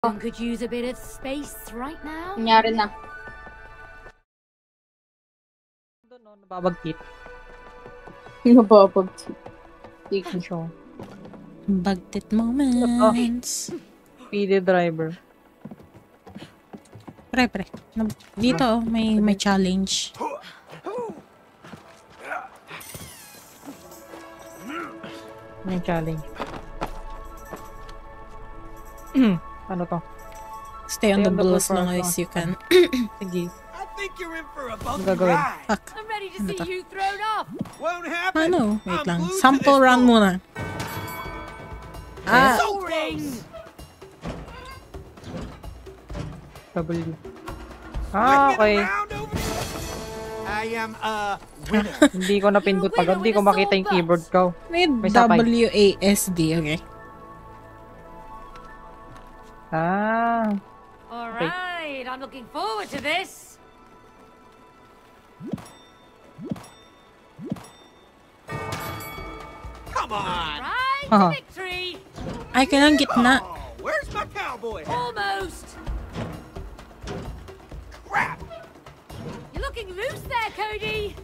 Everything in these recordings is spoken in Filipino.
Could use a bit of space right now. Nangyari na. Doon, no, nababagkit. Nababagkit. Show. Bagtit moments. PD driver. Pre. Dito, may challenge. May challenge. Ano to? Stay on the balls long as you can. Sige. I think you're in for a bumpy Gagawin. ride. Fuck. I'm ready to Ano see to? you thrown off. Won't happen. Ano? Wait I'm lang. glued to Sample this run boat. muna. Ah! So close. W. Swinging Okay. around over there. I am a winner. Hindi ko napindot agad. Hindi ko makita yung keyboard ko. May May sapay. WASD, okay. Ah. All right, I'm looking forward to this. Come on. Right to Uh-huh. victory. Ay, kailangan gitna. Oh, where's my cowboy? Almost. Crap. You're looking loose there, Cody.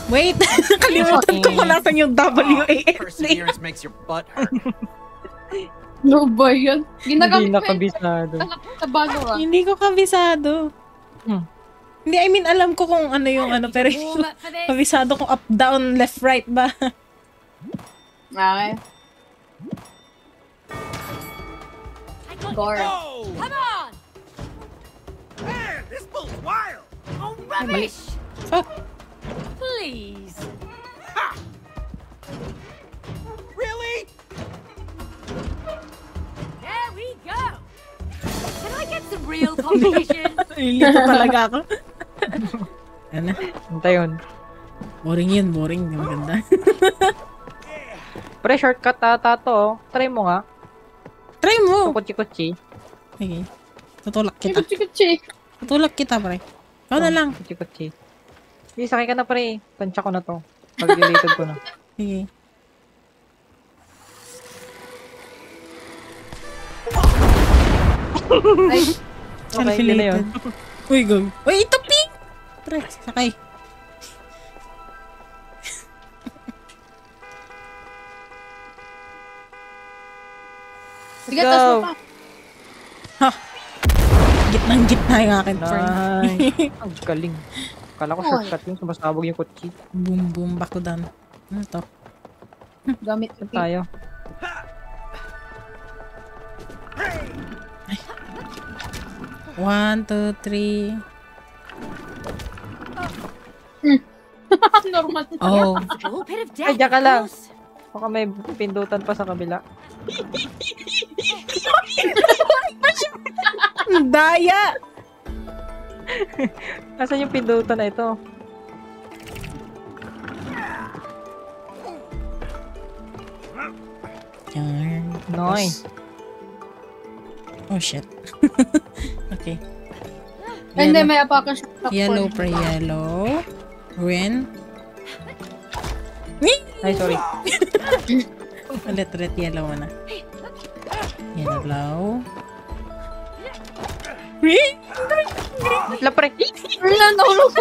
Wait! Nakalimutan ko kung nasan yung WASD. Perseverance makes your butt hurt. No ba yun? Hindi Ginagamit ko nakabisado. sa bago ah. Hindi ko kabisado. Hindi, I mean, alam ko kung ano yung ano, pero hindi ko Warm up for this. kabisado kung up, down, left, right ba? Okay. I got you. Gore. Oh, Come on. man, this bull's wild. Oh, rubbish. Fuck. Please. Ha! Really? There we go. Can I get some real competition? Nililito talaga ako. Ano? Anta yun. Boring yun, boring. Hindi maganda. Pre, shortcut ata to. Oh. Try mo nga. Try mo! Kutsi-kutsi. Sige. Tutulak kita. Kuchi-kuchi. Tutulak kita, pre. Ikaw na lang. Kutsi-kutsi. Sige, sakay ka na pre. Tansya ko na to. Pag-deleted ko na. Sige. Ay, Okay, yun na yun. Uy, go. Uy, ito pink! Pre, sakay. sige, tas mo pa. Gitnang-gitna yung akin, friend. Nice. Ang galing. Kala ko Oy. shortcut yung sumasabog yung kutsi. Boom, boom, bakudan. Ano to? Gamit ko Saan tayo? One, two, three. Normal. Oh. Oh, bit of Ay, death, diyan ka of lang. course. Baka may pindutan pa sa kabila. Daya! Nasaan yung pindutan na ito? Yarn. Nice. Oh, shit. Okay. Ay, hindi, Yellow, may apakan siya. yellow pre yellow. Green. Ay, sorry. Ulit yellow na. Yellow. Green. Wala pre. Wala, nahulog.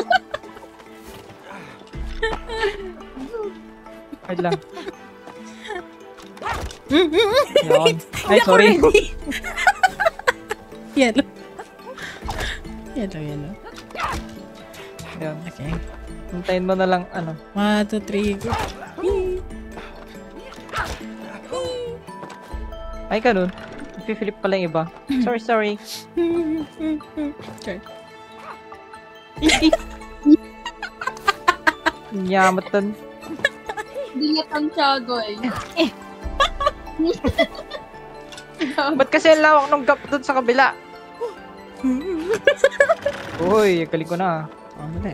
Wait lang. Yun. Ay, sorry. Yellow. Yellow. Yun. Okay. Hintayin mo na lang, ano. 1, 2, 3, go. Ay, ganun. Ipiflip pala yung iba. Sorry. Okay. Yamatan. Hindi niya tansyado eh. Ba't kasi ang lawak ng gap doon sa kabila? Uy, galing ko na. Ano ba?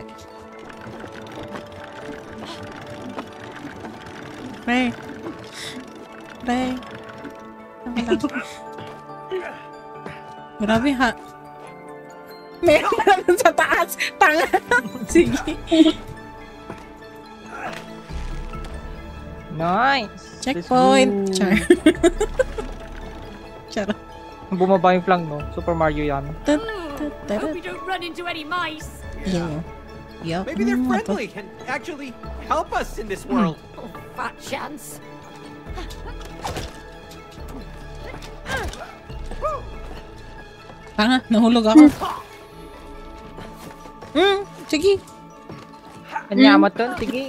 Pre. Grabe ha. Meron na lang sa taas. Tanga. Sige. Nice. Checkpoint. Let's go. Char. Charot. Bumaba yung flank, no? Super Mario yan. Hope you don't run into any mice. Yo. Yo. Maybe they're friendly and actually help us in this world. Oh, fat chance. Tanga, nahulog ako. Sige. Anyamat doon, sige.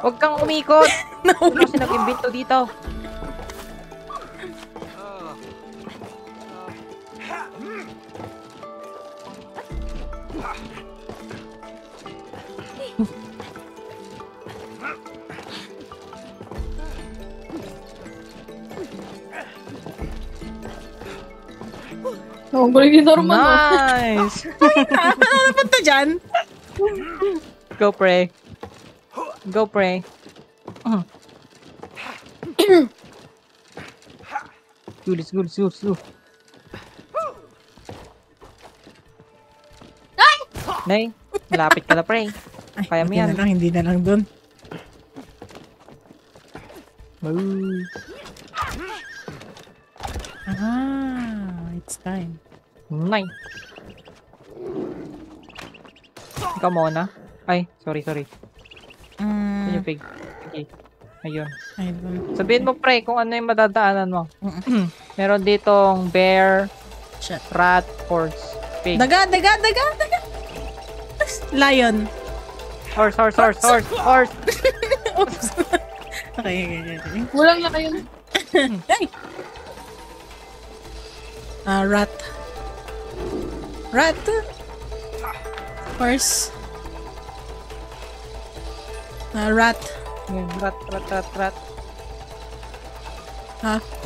Huwag kang umikot! Ano kasi nag-imbento dito? Oh, galing yung normal. Nice! Ano punta dyan? Go pray. Go pray. Let's go. Nay, malapit ka na pray. Ay, Kaya mo yan. Hindi na lang dun. It's time. Nice. Ikaw muna. Ay, sorry. Saan yung pig? Okay. Ayun. Sabihin mo, pre, kung ano yung madadaanan mo. Meron ditong bear, Shit. rat, horse, pig. Daga! Lion. Horse. Oops. Okay. Walang na kayo. Ay! Rat. Horse. Rat. Ayun, rat.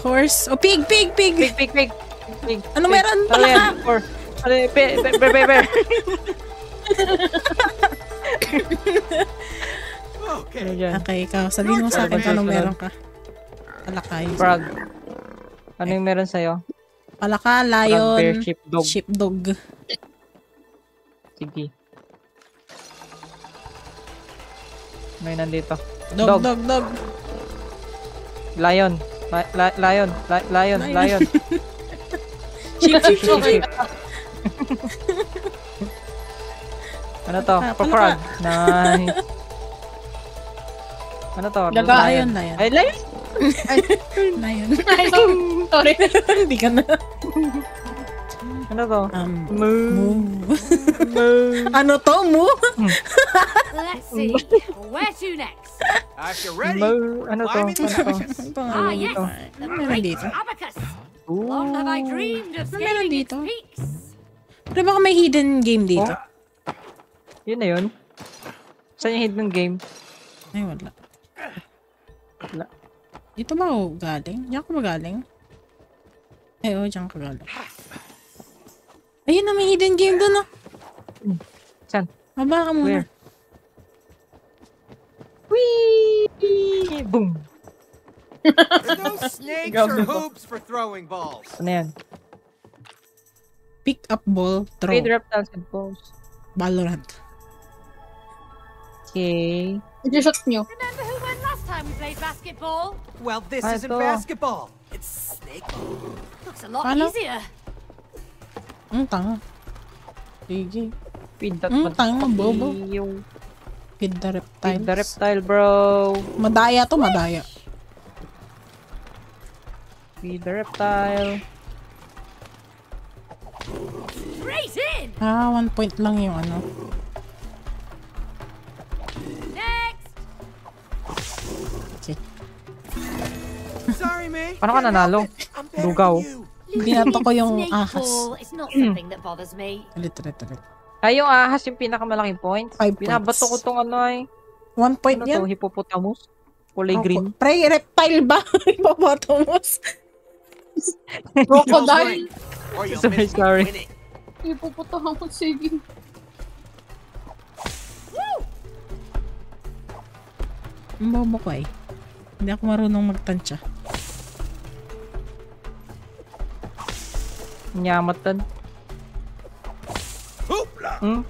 Horse. Oh, pig. Pig. Ano meron? Ano yan? Horse. Ano yan? Bear. Okay. Ano dyan? Okay, ikaw. Sabihin mo sa akin kung anong meron ka. Palaka. Frog. Ano yung meron sa'yo? Palaka, Frog, lion, bear, sheepdog. sheepdog. Sige. May nandito. Dog. Lion. Lion. Sheep. Ano to? Palaka. Frog. Nice. Ano to? Lion. Ay, lion! Lion. Sorry. Hindi ka na. Ano to? Moo. Ano to? Moo? Let's see. Where to next? If you're ready, Ano to? climb into Ano to? abacus. Ano pang Ah, ano yes. dito? The Meron great dito. abacus. Ooh. Long have I dreamed of Ano meron scaling its dito? peaks. Pero baka may hidden game dito. Yun na yun. Saan yung hidden game? Ay, wala. Wala. Dito ba ako galing? Diyan ka ba galing? Ay, diyan ka galing. Ayun na, may hidden game doon, ah. Saan? Baba ka muna. Where? Whee! Boom! There's no snakes or hoops for throwing balls. Ano yan? Pick up ball, throw. Trade reptiles and balls. Valorant. Okay. I-shot nyo. Remember who won last time we played basketball? Well, this isn't Ito. basketball. It's snake ball. Looks a lot Paano? easier. Tanga. Sige. Feed that tanga, bobo. Yung Feed the reptiles. feed the reptile, bro. Madaya to, madaya. Feed the reptile. Straight in. 1 point lang yung ano. Next. Sorry, mate. Paano ka nanalo? I'm better Lugaw. than you. Binato ko yung Snake ahas. ball is not something that bothers me. Ulit. Ay, yung ahas yung pinakamalaking point. 5 Binabato ko points. tong ano ay. 1 point Ano yan. to? Hippopotamus? Kulay green. Pre, reptile ba? Hippopotamus. Crocodile. Or you'll Sorry, miss me sorry. winning. Ipuputohan ko. Sige. Ang bobo ko eh. Hindi ako marunong magtansya. Nyamatan. Hoopla! Hmm?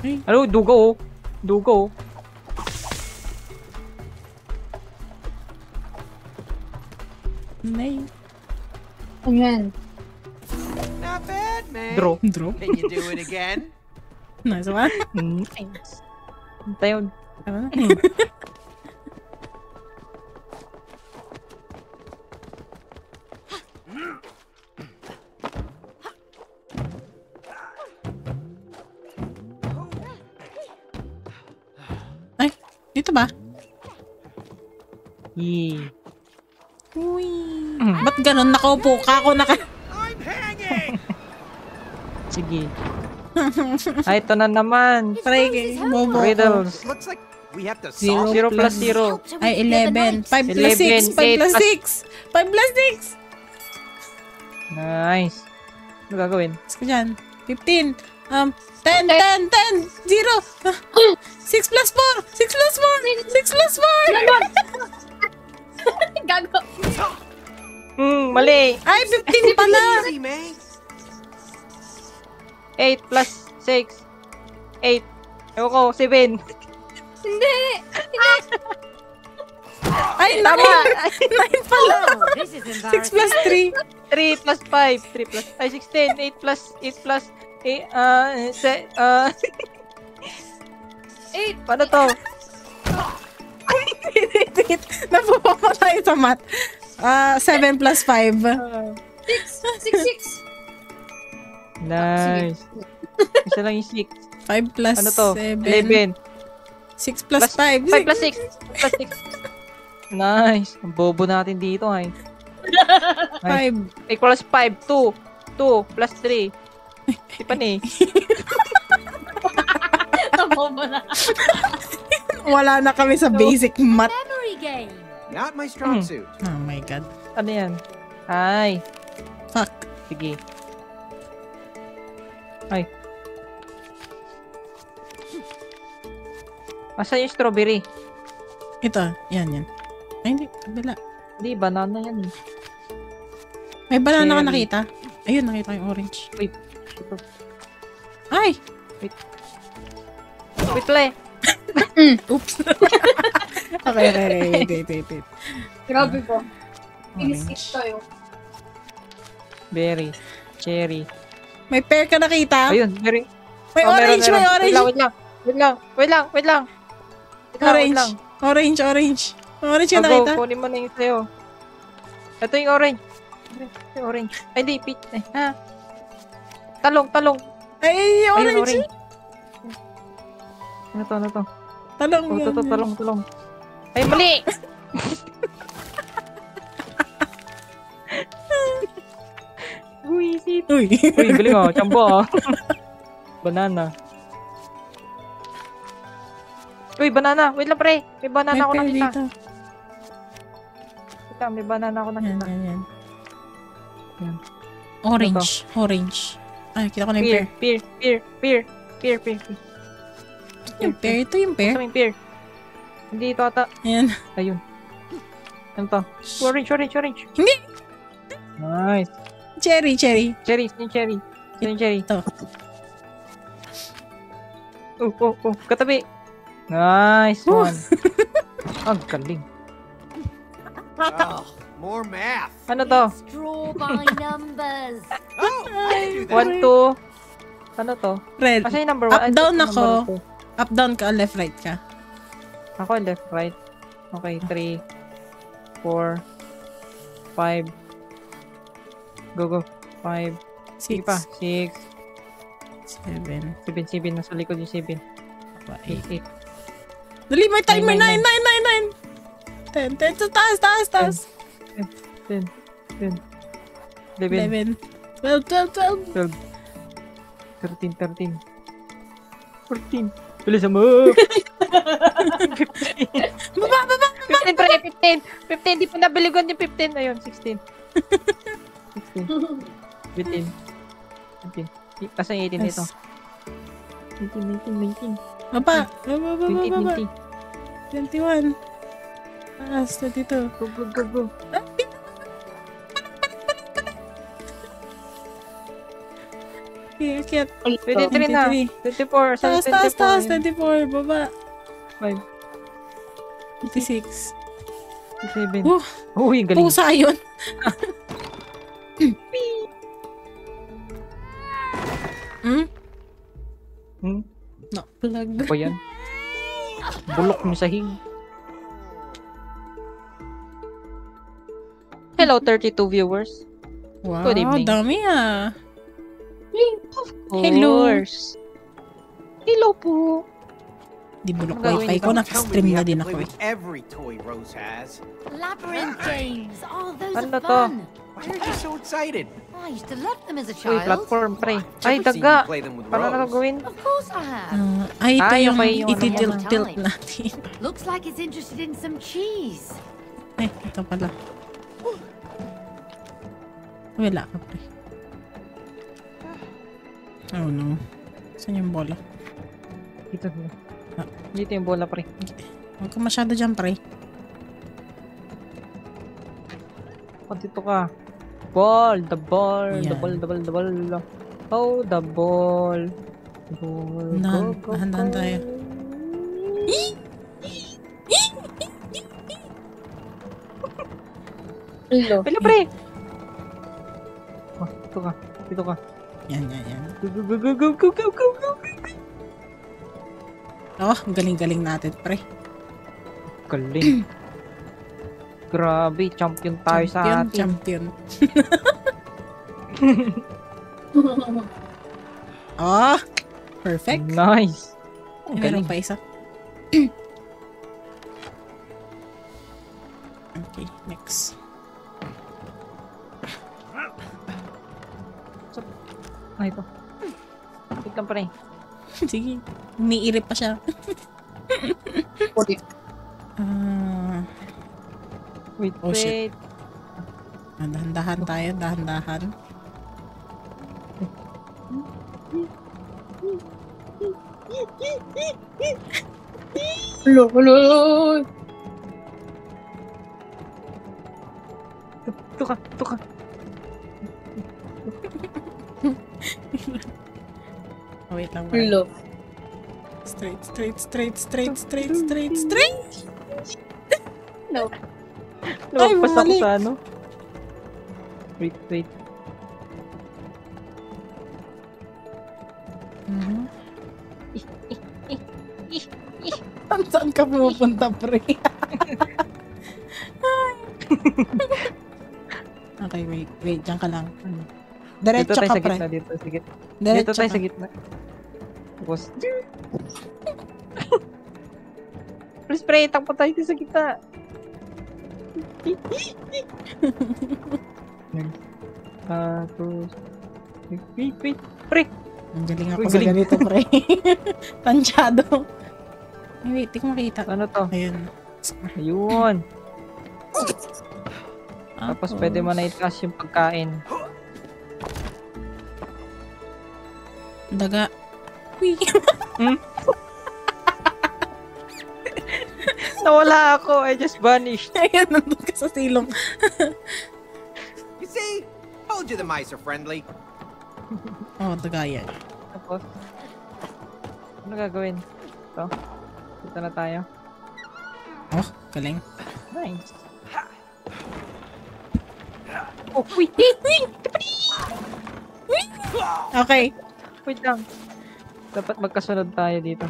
Ay. Ano? Dugo oh. Dugo oh. Nay. Ayan. Not bad, man. Draw. Draw. Can you do it again? Nice one. Nice. Tayo. Ay, dito ba? Yee. Uy. Ba't ganun? Nakaupo ka ako naka... I'm hanging! Sige. Ay, ito na naman. Try bobo. Riddles. Looks like we have to Zero. solve 0 plus plus 0. Ay, 11. 5 plus 6. 11, 5 plus 6. 5 plus 6. Nice. Ano gagawin? Let's go dyan. 15. 10, 10, 10, 0. 6 plus 4. 6 plus 4. 6 plus 4. Gago. Mali. Ay, 15 pala. Easy, man. 8 plus 6. 8. Ewan ko, 7. Hindi. Ay, 9. 9 pala. Oh, this is 6 embarrassing. plus 3. 3 plus 5. 3 plus, ay, 16. 8 plus, 8 plus, 8, 8. paano to? Wait. Napupa ko tayo sa math. 7 plus 5. 6. 6. Nice. Isa lang yung 6. 5 plus Ano to? 7. 11. 6 plus 5. 5 plus 6. Plus 6. Nice. Ang bobo natin dito, ay. 5. 8 plus 5. 2. 2 plus 3. Di pa ni. Nabobo na. Wala na kami sa basic math. Memory game. Not my strong suit. Oh my god. Ano yan? Ay. Fuck. Sige. Ay. Asan yung strawberry? Ito. Yan, yan. Ay, hindi. Kabila. Hindi, banana yan eh. May banana ka Cherry. nakita? Ayun, nakita ko yung orange. Wait. Ito. Ay! Wait, le. Oops. Okay. Wait. Grabe po. Orange. Inisip tayo. Berry. Cherry. May pear ka nakita? Ayun, berry. May Oh, meron, orange, may meron. orange. Wait lang. Wait lang. Orange. Orange ka Go, nakita? kunin mo na yung sa'yo. Ito yung orange. Ito yung orange. Ay, hindi, peach. Ay, ha? Talong. Ay, Ayun, orange. orange. Ano to? Talong Oh, yan. to, talong. Ay, mali! Uy, sip. Uy. Uy, galing oh. Chambo oh. Banana. Uy, banana. Wait lang, pre. May banana May ako pear nakita. dito. Wait lang, may banana ako Yan, nakita. yan. Yan. Orange. Ay, kita ko na yung pear. Pear. Yung pear, ito yung pear. Gusto mo yung pear? Hindi ito ata. Ayan. Ayun. Ano to? Orange. Hindi. Nice. Cherry. Cherry. Yung cherry. Ito. Oh. Katabi. Nice one. Ang galing. Oh, more math. Ano to? Let's draw by numbers. Oh, I can do that. 1, 2. Ano to? Red. Kasi yung number 1. Up, down ako. Up, down ka, left, right ka. Ako left, right. Okay, 3, 4, 5. Go. 5. Sige 6, pa. 6, 7, 7. Nasa likod yung 7. 8. 8. Dali, may timer. 9. 9. 10. Sa taas. 10. 11. 11. 12. 12. 13. 14. Bilisan mo! 15. Baba. 15, pre! 15! Di pa nabiligon yung 15. Ayun, 16. 16. 15. Asa yung 18 dito? 19. Baba. 20. 21. Taas, 22. Go. Kiyat. 23 na. 24. Taas. 24. Baba. 5. 26. 7. Oh, Uy, galing. pusa yun. Hmm? Hmm? Nakplug. Ano ba yan? Bulok ni sahig. Hello, 32 viewers. Wow, Good evening. dami ah. Of Hello. course. Hello po. Di bulok Ano gagawin wifi ko, Don't tell me naka-stream we na have din to ako play eh. with every toy Rose has. Labyrinth games. Oh, those Ano are to? fun. Why are you so excited? I used to love them as a Uy, child. platform, pre. I've Ay, never seen daga. you play them with Paano na Rose. gawin? Of course I have. Ay, ito Ay, yung okay, yung ano iti-tilt mo. natin. Looks like it's interested in some cheese. Ay, ito pala. Wala ka pre. Oh no. Saan yung bola? Dito. Ah. Dito yung bola, pre. Huwag ka masyado dyan pre. O, dito ka. Ball, the ball, the Yan. ball, the ball, the ball. Oh, the ball. Ball, Dahan, dahan tayo. Hello. Pila, pre. Oh, dito ka. Dito ka. Yan, yan, yan. Go, go, go, go, go, go, go, go. Oh, galing-galing natin pre. Galing. Grabe, champion tayo sa atin. Champion. Oh, perfect. Nice. Ay, Galing. meron pa isa. Okay, next. Ay, ito. Wait lang, pre. Sige, umiirip pa siya. Wait, Oh, shit. wait. Dahan-dahan tayo, dahan-dahan. Hello, hello. Ito ka, ito ka. Oh, wait lang. Hello. Straight, straight, straight, straight, straight, straight, straight. No. Lumagpas ako bumalik. sa ano. Wait, wait. Saan ka pumupunta, pre? Okay, wait, wait. Diyan ka lang. Dito Diretso tayo ka, sa pre. gitna, dito sa gitna. Dito Diretso tayo ka. sa gitna. Tapos, please, pre, takpo tayo dito sa gitna. Tapos, wait, wait, pre. Ang galing ako Uy, sa galing. ganito, pre. Tansyado. Ay, wait, di ko makita. Ano to? Ayun. Ayun. Tapos pwede mo na itaas yung pagkain. Daga. Uy. Nawala ako. I just vanished. Ayun, nandun ka sa silong. You see? Told you the mice are friendly. Oh, daga yan. Tapos, ano gagawin? Ito. Dito na tayo. Oh, galing. Nice. Oh, wait, wait, wait. Okay. Wait lang. Dapat magkasunod tayo dito.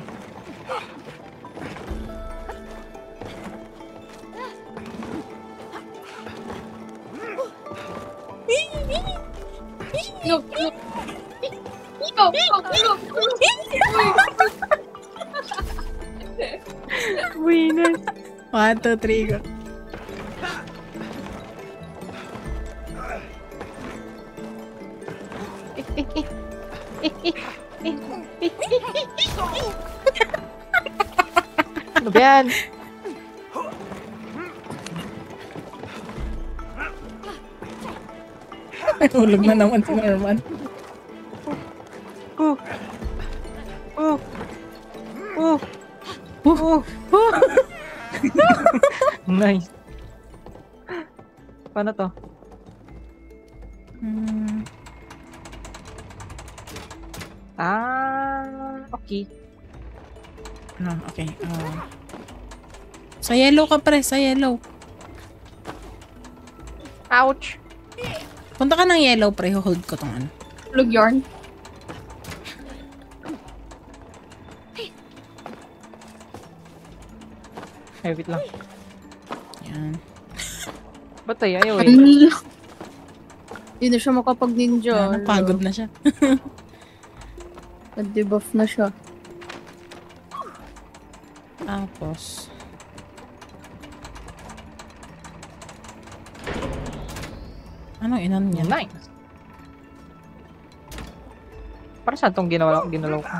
No, no. No, no, Winners. 1, 2, 3, go. Ano ba yan? Hulog na naman si Norman. Oh. Oh. Oh. Oh. Nice. Paano to? Okay. Okay. Sa yellow ka, pre. Sa yellow. Ouch! Punta ka ng yellow, pre. Hold ko tong ano. Plug yarn. Ay, wait lang. Yan. Ba't tayo? Ayaw eh. Hindi na siya makapag-ninja. Ano, pagod na siya. Nag-debuff na siya. Tapos. Anong inan niya? Nice. Para saan tong ginalaw ko?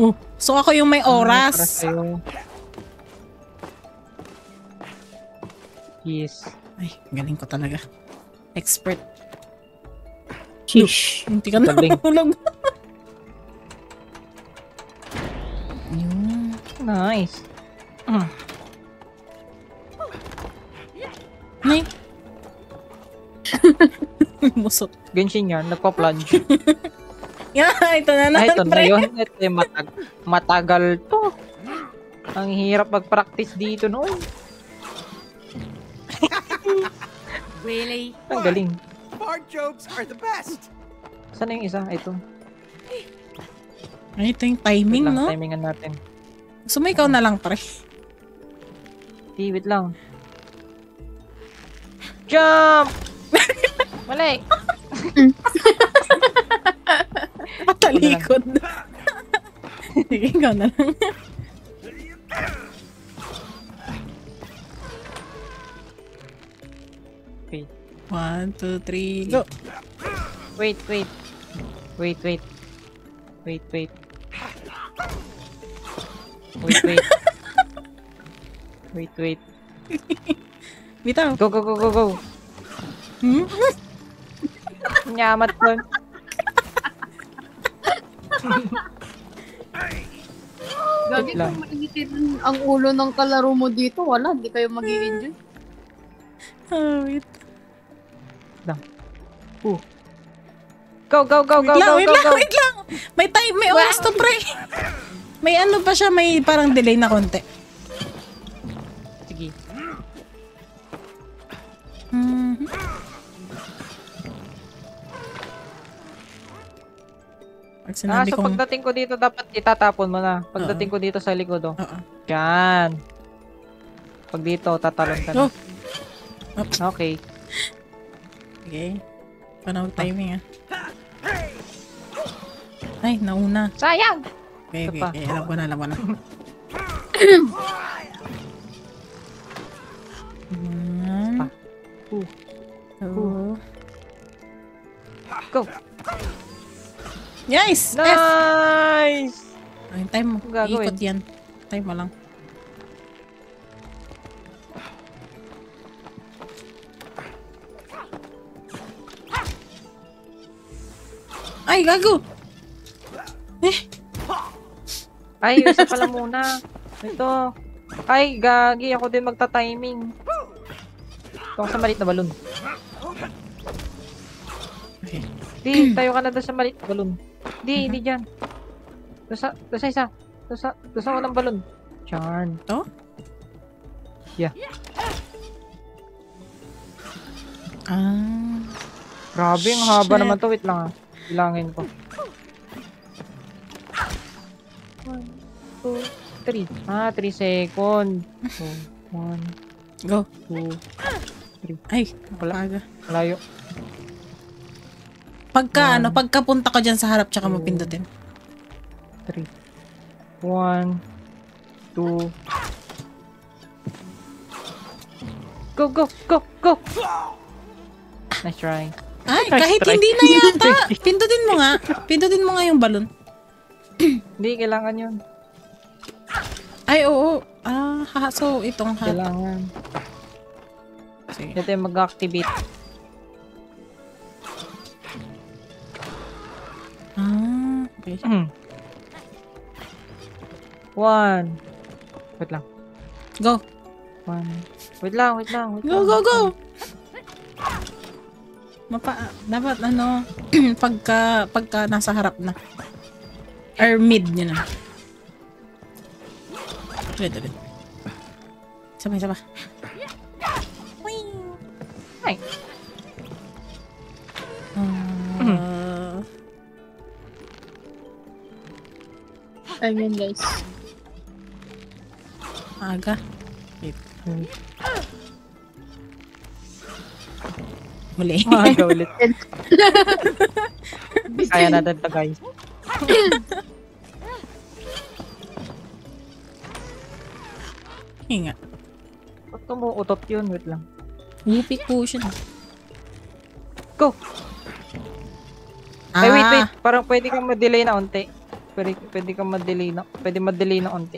Oh, so ako yung may Para oras. sa'yo. Yes. Ay, galing ko talaga. Expert. Sheesh. Hindi ka Galing. nahulog. Yun. Nice. Nay. Musot. Genshin yan, nagpa-plunge. Yan, ito na Ay, ito naman, na pre. yun. Ito yung matagal to. Ang hirap mag-practice dito noon. Really? Ang galing. Fart jokes are the best. Saan yung isa? Ito. Ay, ito yung Wait timing, lang, no? timingan natin. So, may ikaw na lang, pre. Wait lang. Jump! Mali! Patalikod. Sige, ikaw na lang. Wait. 1, 2, 3, go! Wait. Wait. Wait. Wait, wait. Wait, wait. Bitaw. Go. Hmm? Nyamat ko. Gagi lang. kung mainitin ang ulo ng kalaro mo dito, wala, hindi kayo mag-i-enjoy. Oh, wait. Go. Wait lang. May time, may oras to, pre. May ano pa siya, may parang delay na konti. Sige. Pag sinabi So kong... pagdating ko dito, dapat itatapon mo na. Pagdating ko dito sa likod, oh. Oo. Yan. Pag dito, tatalon ka na. Oh. Oops. Okay. Okay. Paano timing, ah? Ay, nauna. Sayang! Okay. Isa pa. Alam ko na. Pa. Two. Go! Yes! F! Nice! Ay, time mo. Ang gagawin? Ikot yan. Time mo lang. Ay, gago! Ay, isa pala muna. Ito. Ay, gagi. Ako din magta-timing. Ito ako sa maliit na balon. Okay. Di, tayo ka na doon sa maliit na balon. Di dyan. Doon sa isa. Doon sa walang balon. Charn. To? Yeah. Ah. Grabe, ang haba Shit. naman to. Wait lang, ah. Bilangin ko. 1, 2, 3. 3 seconds. So, 1, Go. 2, Ay, Wala. wala. malayo. Pagkapunta ko dyan sa harap, tsaka mo pindutin. 3. 1, 2. Go! Nice try. Ay, Nice kahit try. hindi na yata. Pindutin mo nga. Pindutin mo nga yung balon. Hindi, kailangan yun. Ay, oo. So, itong hat. Kailangan. Sige. Ito yung mag-activate. Okay. 1. Wait lang. Go. 1. Wait lang. Go. Dapat pagka nasa harap na. Or mid nyo na. Ulit. Sabay. Ay. Ayun guys. Aga. Wait. Muli. Maaga ulit. Kaya natin to guys. Hinga. Ba't umuutot yun? Wait lang. Whoopee cushion. Go! Ay, wait. Parang pwede kang ma-delay na unti. Pwede kang ma-delay na. Pwede ma-delay na unti.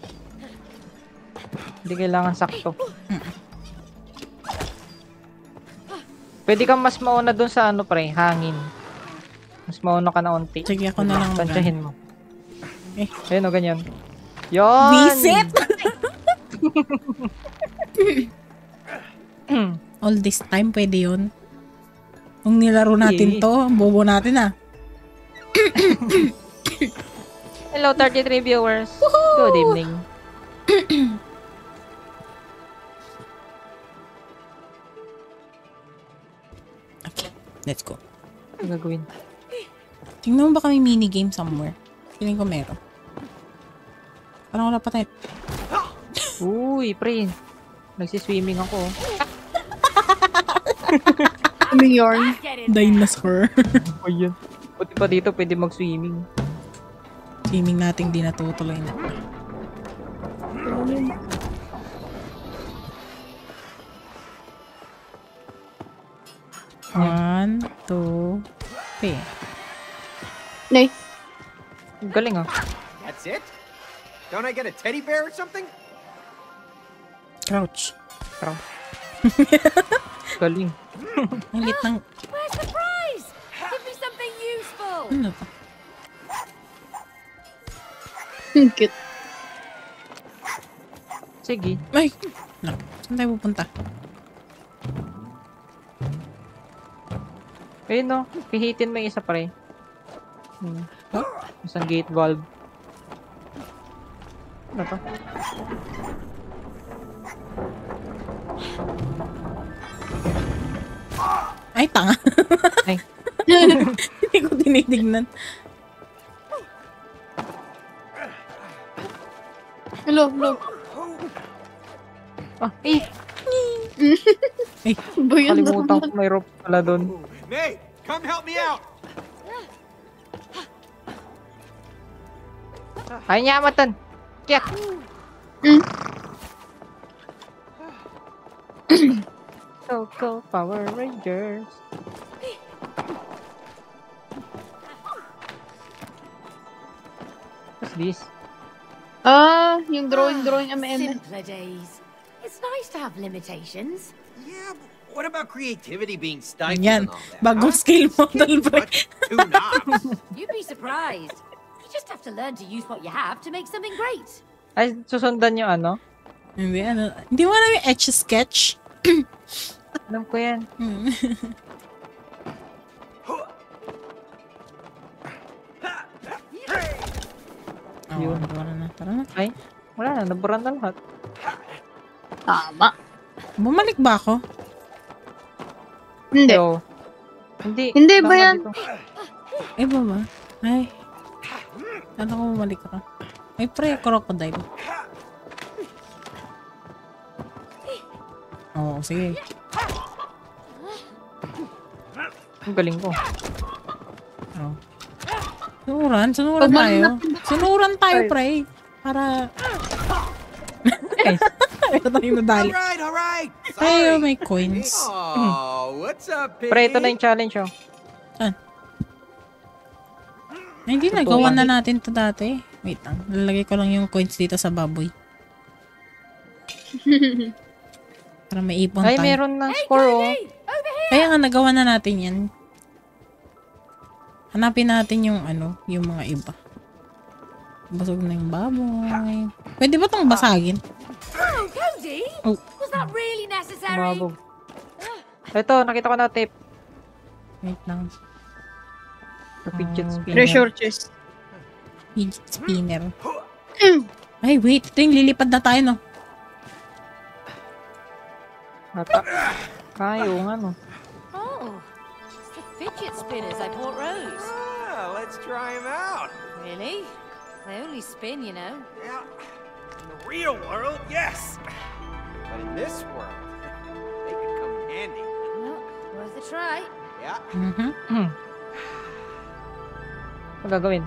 Hindi kailangan sakto. Pwede kang mas mauna dun sa ano pre, hangin. Mas mauna ka na unti. Sige, ako na lang Tansyahin mo. Eh. Ayun o, ganyan. Yon! Visit! All this time, pwede yun. Kung nilaro natin to, ang bobo natin ah. Hello, 33 viewers. Good evening. Okay, let's go. Ano gagawin? Tingnan mo ba kami minigame somewhere? Feeling ko meron. Parang wala pa tayo. Uy, pre. Nagsiswimming ako. Kaming yarn. Get in. Dinosaur. Ayun. Buti pa dito, pwede mag-swimming. Swimming natin di natutuloy na. One, two, three. Nay. Galing ah. That's it? Don't I get a teddy bear or something? Crouch. Galing. Ang lit ng... Where's the prize? Give me something useful. Ano to? Cute. Sige. Ay! No. Saan tayo pupunta? Ayun no. Pihitin mo yung isa pre. Isang gate valve. Ano to? Ay, tanga. Ay. Hindi ko tinitignan. Hello, hello. Ah, eh. Ba yun Kalimutan ko naman? may rope pala doon. May, come help me out. Ay, nyamatan. Kyak. Go, Power Rangers. What's this? Yung drawing MM. Simpler days. It's nice to have limitations. Yeah, but what about creativity being stifled Yan. and all that? Bagong huh? skill model, Too pre. much, too knobs. You'd be surprised. You just have to learn to use what you have to make something great. Ay, susundan yung ano? Hindi, ano. Hindi mo alam yung etch-sketch? Alam ko yan. Yun. Tara na. Tara na. Ay, wala na. Nabura na lahat. Tama. Bumalik ba ako? Hindi. So, hindi. Hindi ba Tama yan? dito. Ay, baba. Ay. Ano ko bumalik ako? Ay, pre, crocodile. Oo, sige. Ang galing ko. Oh. Sunuran Pag tayo. Sunuran tayo, pre. Para... Nice. Ayaw tayong nadali. All right. Ay, Sorry. may coins. Oh, what's up, Piggy? Pre, ito na yung challenge oh. Ay, hindi, nagawa na natin to dati. Wait lang. Lalagay ko lang yung coins dito sa baboy. Para may ipon Ay, tayo. meron ng score oh. Hey, over here. Kaya nga, nagawa na natin yan. Hanapin natin yung ano, yung mga iba. Basog na yung baboy. Pwede ba tong basagin? Oh, Cody. Oh. Was that really necessary? Mabog. Ito, nakita ko na tape. Wait lang. The fidget spinner. Treasure chest. Fidget spinner. Ay, wait. Ito yung lilipad na tayo, no? Kayo nga no. fidget spinners I bought Rose. Ah, let's try him out. Really? They only spin, you know. Yeah. In the real world, yes. But in this world, they could come in handy. Well, worth a try. Yeah. Ano gagawin?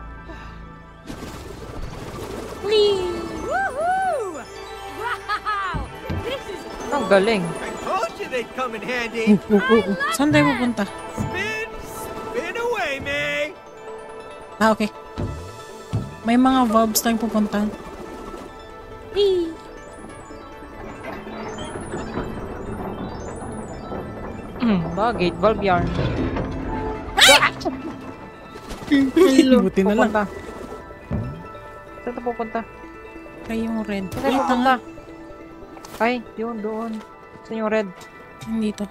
Woohoo! Wow! This is Ang galing. I told you they'd come in handy. Saan tayo pupunta? Spin, spin away, May. Ah, okay. May mga valves tayong pupuntahan. Gate valve yarn. Buti na lang. Pupunta. Saan ito pupunta? Kaya yung red. Saan tayo pupunta? Ay, yun, doon. Saan yung red? Dito.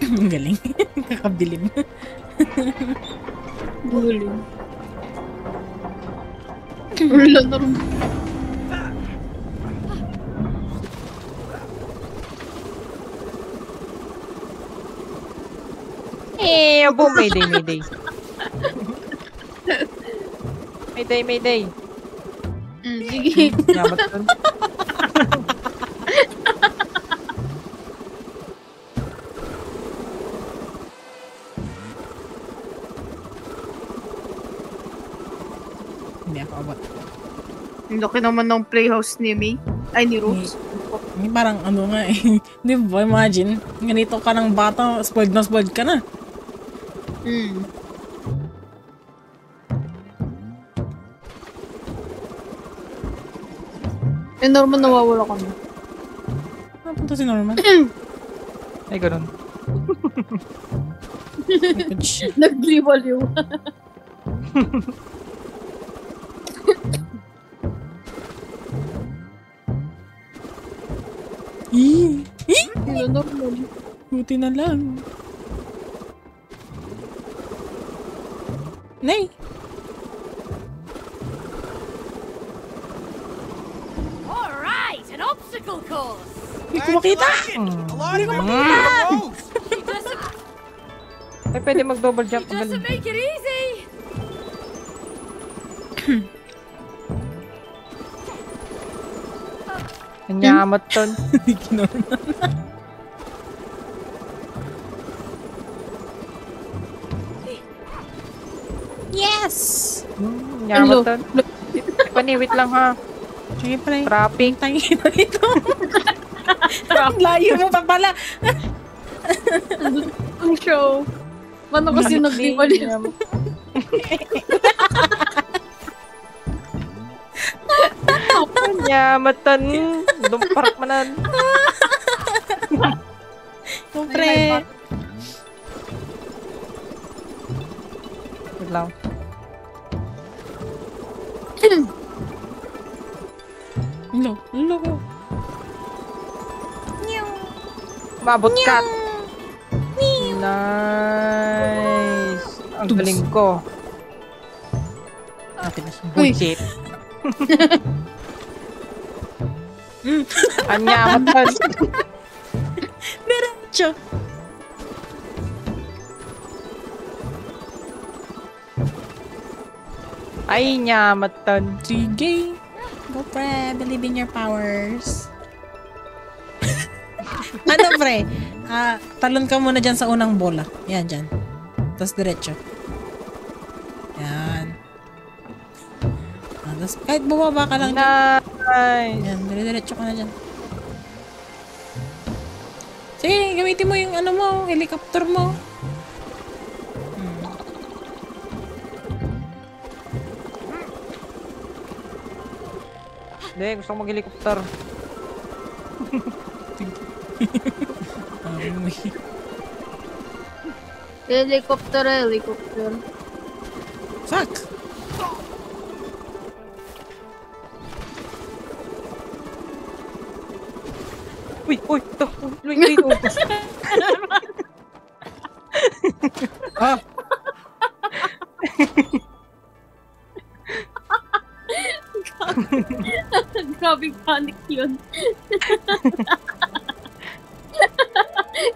Ang galing. Kakabilib. Gulo. Wala na rin. Boom! Mayday, mayday. Mayday, mayday. Sige. Yamat dun. Hindi ako abot. Ang laki naman ng playhouse ni May. Ay, ni Rose. Hindi parang ano nga eh. Di ba, imagine, ganito ka ng bata, spoiled na spoiled ka na. Hmm. Eh, Norman, nawawala ka na. Napunta si Norman. Ay, ganun. Nagliwaliw. Sino Norman? Buti na lang. Nay! all right. An obstacle course. Hindi ko makita! A lot of it moves. She doesn't. Ay, pwede mag-double She jump. Ang doesn't galing. make it easy. Ang yamat dun. Hindi kinorman. Yes! Ang yamat dun. Paniwit lang ha. Sige pala. Trapping. Tayo na ito. Ang layo mo pa pala. Ang show. Paano kasi nagliwaliw? Ang yamat dun. Dumpark manan. Siyempre. Wait lang. Hello. Hello. Mabot cut. Nice. Ang galing ko. Ate na siya. Bullshit. Ang yamat dun. Diretso. Ay, yamat dun. Sige. Go pre. Believe in your powers. Ano pre? Talon ka muna dyan sa unang bola. Yan, dyan. Tapos diretso. Yan. Tapos kahit bumaba ka lang dyan. Nice. Yan, diretso ka na dyan. Sige, gamitin mo yung ano mo, helicopter mo. Hindi, gusto ko mag-helicopter. Helicopter, helicopter. Fuck! Uy, uy, ito. Uy, uy, uy. Ah! Grabe panic yun.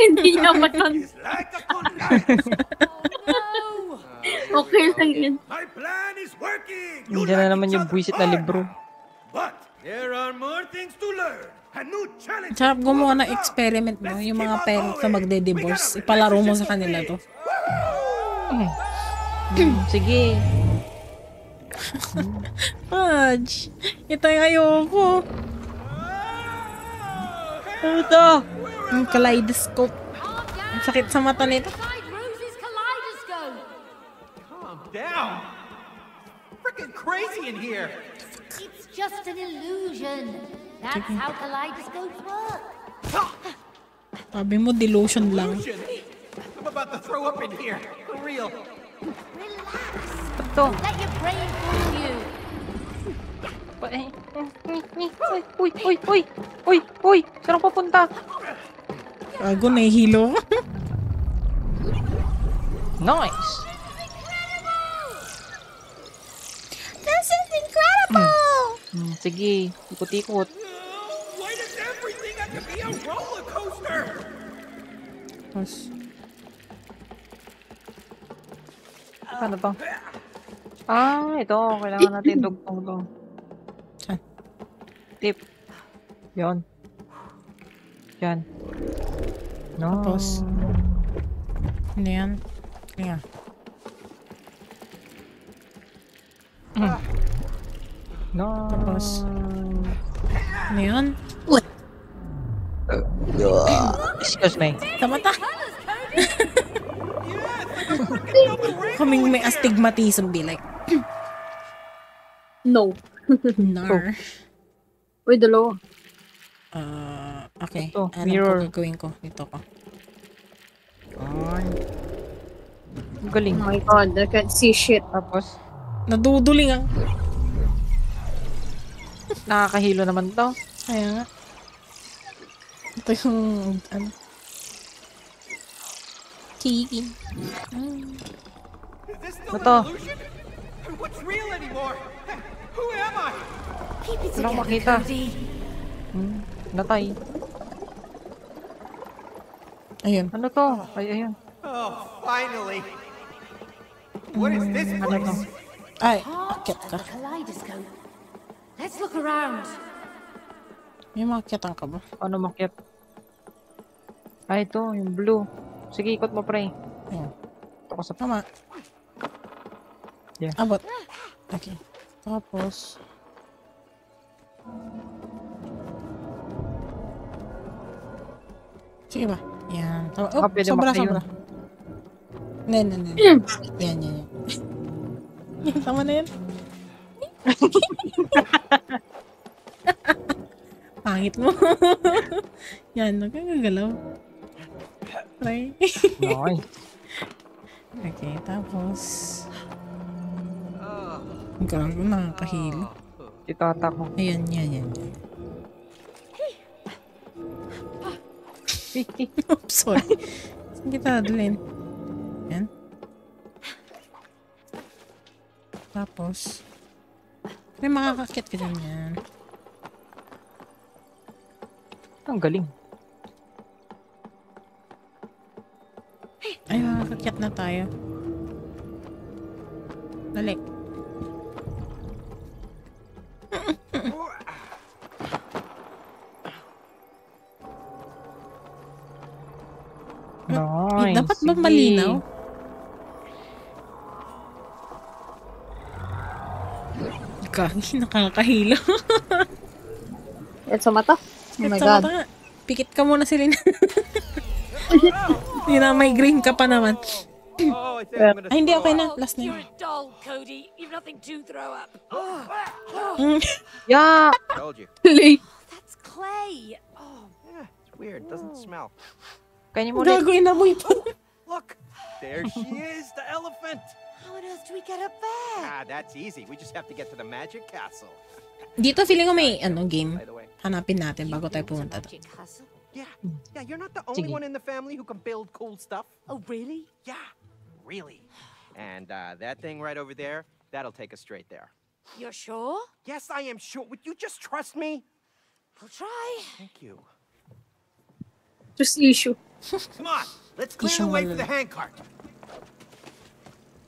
Hindi niya matan. It's like a connive. No! Okay lang yun. My plan is working. Nandiyan na naman yung buwisit na libro. But there are more things to learn. A new challenge. Sarap gumawa ng experiment mo. Yung mga parents na magde-divorce. Ipalaro mo sa kanila to. Sige. Fudge. Ito yung ayoko. Ano to? Yung kaleidoscope. Calm down. Ang sakit sa mata nito. Inside Rose's kaleidoscope. Calm down. Freaking crazy in here. It's just an illusion. That's how kaleidoscopes work. Sabi mo, delusion lang. Illusion. I'm about to throw up in here. For real. Relax. Ito. Let your brain fool you. Uy! Saan ako papunta? Bago, nahihilo. Nice! This is incredible! Sige, ikot-ikot. Why does everything have to be a roller coaster? Tapos, Ano to? Ito. Kailangan natin dugtong to. saan? Tip. Yon. Yan. No. Tapos, ano yan? Kaya. No. Tapos, ano yan? Excuse me. Sa mata. Kaming may astigmatism be like, No. nar. Uy, dalawa. Okay. Ito, Ano mirror. po gagawin ko? Dito ko. Ang galing. Oh my god, I can't see shit. Tapos, Naduduling ang... nakakahilo naman to. Kaya nga. Ito yung... Ano? Chicken. Is this still Ano to? an illusion? What's real anymore? Who am I? Keep it Wala akong together, makita. Cody. Natay. Ayun. Ano to? Ay, ayun. Oh, finally. What is this place? Ay, Part akit of ka. the kaleidoscope. Let's look around. May makitan ka ba? Ano makyat? Ito. Yung blue. Sige, ikot mo, pre. Ayun. Ito ko sa... Tama. Yeah. Abot. Okay. Tapos... Sige ba? Yan. Tama. Oh, Pwede sobra, makayon. sobra. Hindi. Yan. Yan, tama na yan. Pangit mo. Yan, nagkagalaw. Try. Noy. Okay, tapos... Oh, Ang gago, nakakahilo. Itata ko. Ayan. Oops, sorry. Saan kita dalhin? Yan. Tapos... May makakakit ka dyan yan. Ang galing. Ay, makakakit na tayo. Dali. Nice. Dapat ba Sige. malinaw? Kagi, nakakahilo. At sa mata. Oh my Sa god. mata nga. Pikit ka muna si Lina. Hindi na, may green ka pa naman. oh, I think I'm gonna Ay, hindi, throw okay up. na. Last na You're yun. a doll, Cody. You've nothing to throw up. Yeah! Told you. That's clay. Oh, Yeah, it's weird. Doesn't smell. Kaya niyo muna. Gago, inamoy pa. Look, there she is, the elephant. how on earth do we get up there? Ah, that's easy. We just have to get to the magic castle. Dito feeling ko may game. By the way. Hanapin natin bago tayo Built a pumunta doon. magic castle? Yeah, you're not the only Sige. one in the family who can build cool stuff. Oh, really? Yeah, really. And that thing right over there, that'll take us straight there. You're sure? Yes, I am sure. Would you just trust me? I'll try. Thank you. Just issue. Come on, let's clear the way for the handcart.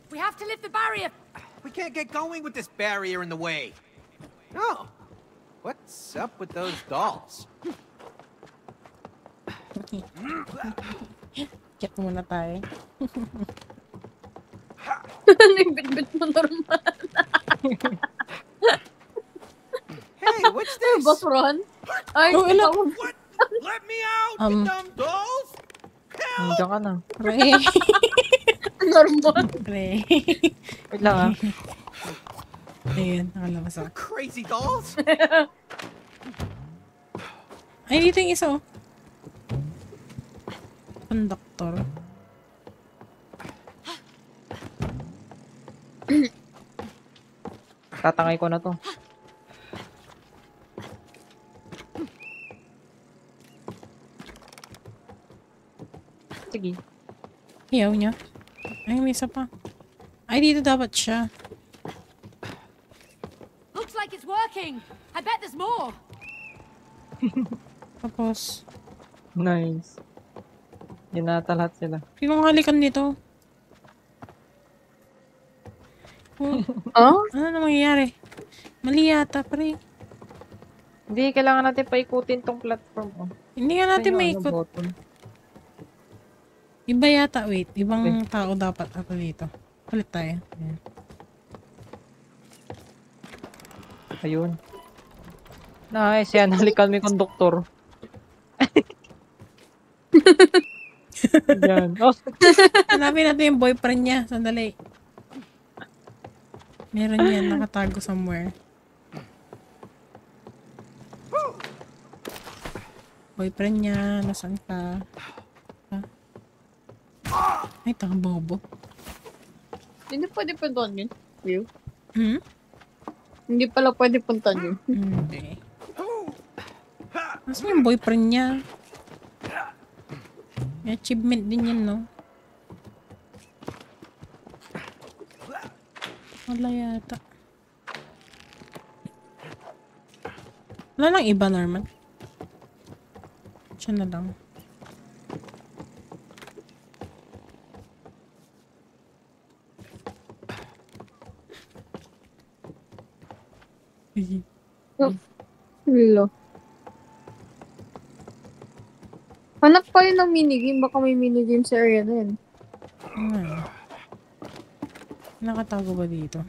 We have to lift the barrier. We can't get going with this barrier in the way. Oh, what's up with those dolls? Get muna tayo. Nagbitbit mo normal. Hey, what's this? Basurahan? Ay, Oh, ila. What? Let me out, you dumb dolls! Help! Nandiyan ka na. Pre. normal. Pre. Wait lang ah. Ayun, nakalabas ako. Crazy dolls! Ay, dito yung isa, oh. Conductor. Tatangay ko na to. Sige. Ayaw niya. Ay, may isa pa. Ay, dito dapat siya. Looks like it's working. I bet there's more. Tapos, Nice. Yun na lahat sila. sinong halikan nito? Oh, Oh? ano na mangyayari? Mali yata, pre. Hindi, kailangan natin paikutin tong platform. Oh. Hindi nga natin Saan yung maikot. button? Iba yata, wait. Ibang tao dapat ako dito. Palit tayo. Ayan. Ayun. Nice. Yan, halikan mo yung conductor. Yan. Oh, Hanapin natin yung boyfriend niya. Sandali. Meron yan. Nakatago somewhere. Boyfriend niya. Nasaan ka? Ha? Ay, tanga bobo. Hindi pwede puntahan yun. View. Hmm? Hindi pala pwede puntahan yun. Hindi. Nasaan yung boyfriend niya? May achievement din yan, no? Wala yata. Wala lang iba, Norman. Siya na lang. Hello. Hanap pa yun ng minigame. Baka may minigame sa area na yun. Ano? Nakatago ba dito?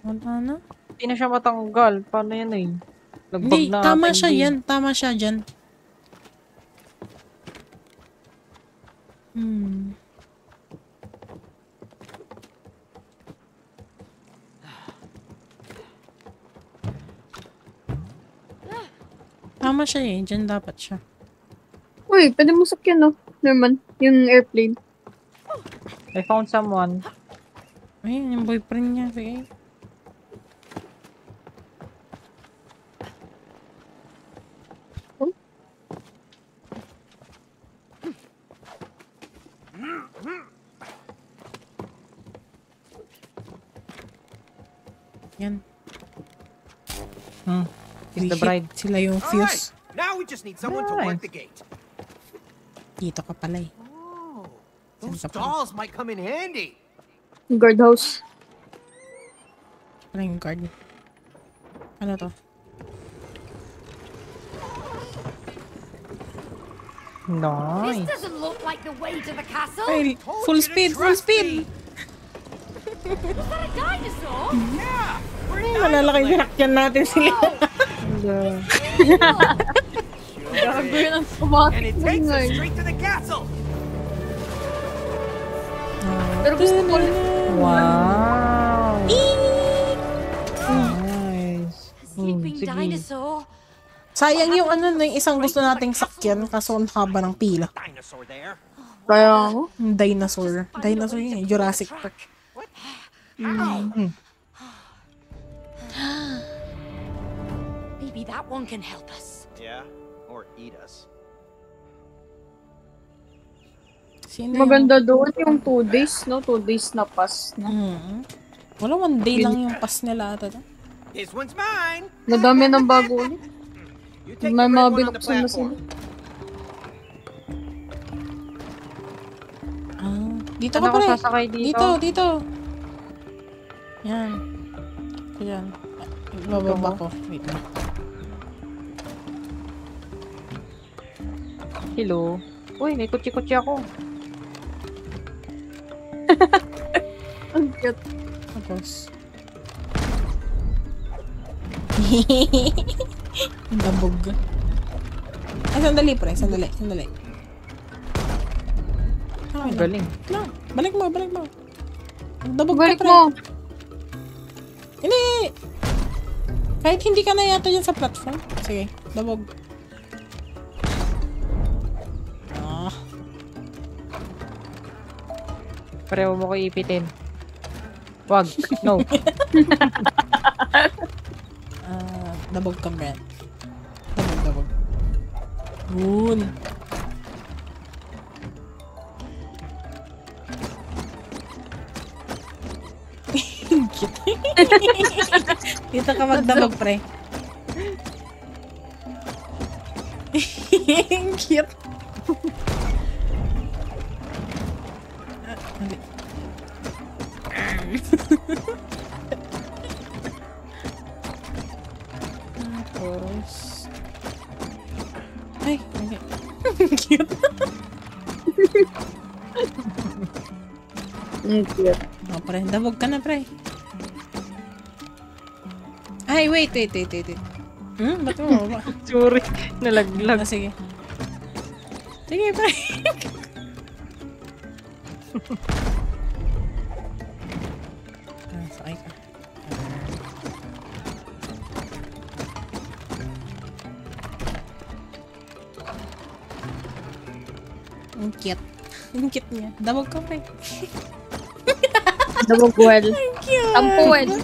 Wala na? hindi na siya matanggal. Paano yan eh? Nagbag Hindi, na tama ata siya yung yan. Tama siya dyan. Tama siya eh. Dyan dapat siya. Uy, pwede mo sakyan, no? Norman, yung airplane. I found someone. Ayun, yung boyfriend niya. Sige. Yan. He's the Reheat bride. Sila yung All right, fuse. now we just need someone to work the gate. Dito ka pala eh. Oh, those Saan ka pala? dolls might come in handy. Guardhouse. Ano yung guard? Ano to? This Nice. doesn't look like the way to the castle. Ay, Told full you to speed, full trust speed! me. Was that a dinosaur? Yeah, we're Ay, malalaki yung sinakyan natin sila. Gago yun ang and tumatik it na takes us ngayon. straight to the castle. Pero gusto ko Wow. Nice. A sleeping sige. dinosaur. Sayang yung ano na yung isang gusto nating sakyan kaso ang haba ng pila. Dinosaur there. Kaya ako. Yung dinosaur. Dinosaur yun eh. Jurassic Park. Maybe that one can help us. Yeah, or eat us. Sino yung... Maganda doon yung 2 days, no? 2 days na pass. No? Wala, 1 day lang yung pass nila ata. This one's mine. Nadami ng bago ulit. You take May the mga red one on the binuksan na sila. platform. Ah, dito Saan ka ako pare. sasakay dito? Dito. Yan. Ayan. Bababa ko. Wait lang. Hello. Uy, may kutsi-kutsi ako. Ang cute. Tapos. Ang dabog. Ay, sandali pre. Sandali. Ang Okay lang. galing. Lang. Balik mo. Ang dabog Balik ka pre. mo. Hindi. Kahit hindi ka na yata dyan sa platform. Sige. Dabog. Ah. Pareho mo ko ipitin. Wag. No. Dabog ka, Brent. Dabog. Yun. Dito ka magdabog, pre. Cute. Hindi. Tapos... Ay, hindi. Cute. Ang cute. Oh, pre. Dabog ka na, pre. Ay, wait. Ba't mo ba? Sorry. Nalaglag. Ah, sige. Sige, pre. Sakay ka. Ang cute. Ang cute niya. Dabog ka, pre. Dabog well. Cute. Tampo well.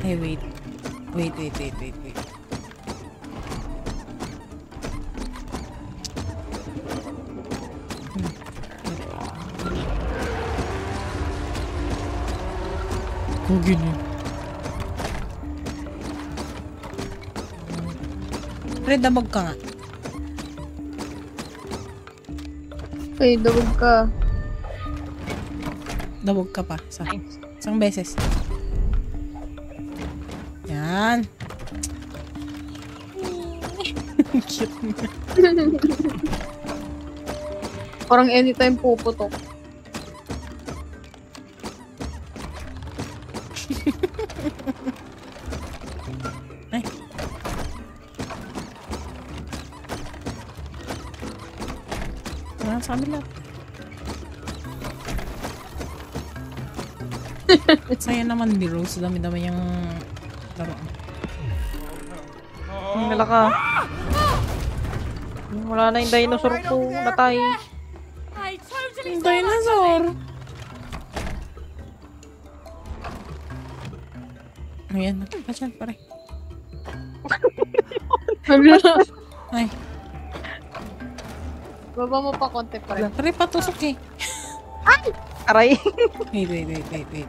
Hey, wait. Wait. Kung ganyan. Pre, dabog ka nga. Okay, dabog ka. Dabog ka pa. Isang beses. Yan. Cute na. Parang anytime puputok. Ay. Sa kabila. Saya naman ni Rose. Dami-dami yung laruan. Wala ka. Wala na yung dinosaur ko. Natay. I totally Yung saw that dinosaur. Ayan. Ayan, pare. Hala. Ay. Baba mo pa konti pa rin. Pare, patusok eh. Aray. Wait.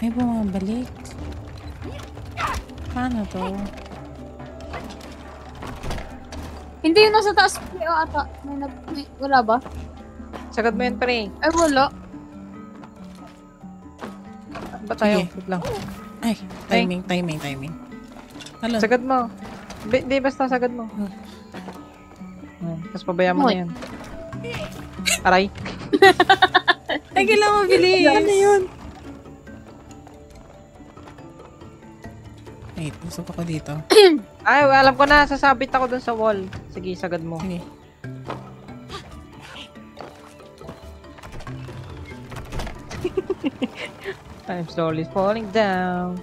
Ay, bumabalik. Paano to? Hindi yun nasa taas. Ata. Wala ba? Sagad mo yan, pre. Ay, wala. Ba't tayo? Sige. Wait lang. Ay, timing. Halon. Sagad mo. Di, basta sagad mo. Tapos pabayaan mo Hoy. na yan. Aray. Ay, kailangan mabilis. Ano yun? Wait, usap ako dito. Ay, alam ko na. Sasabit ako dun sa wall. Sige, sagad mo. Sige. I'm slowly falling down.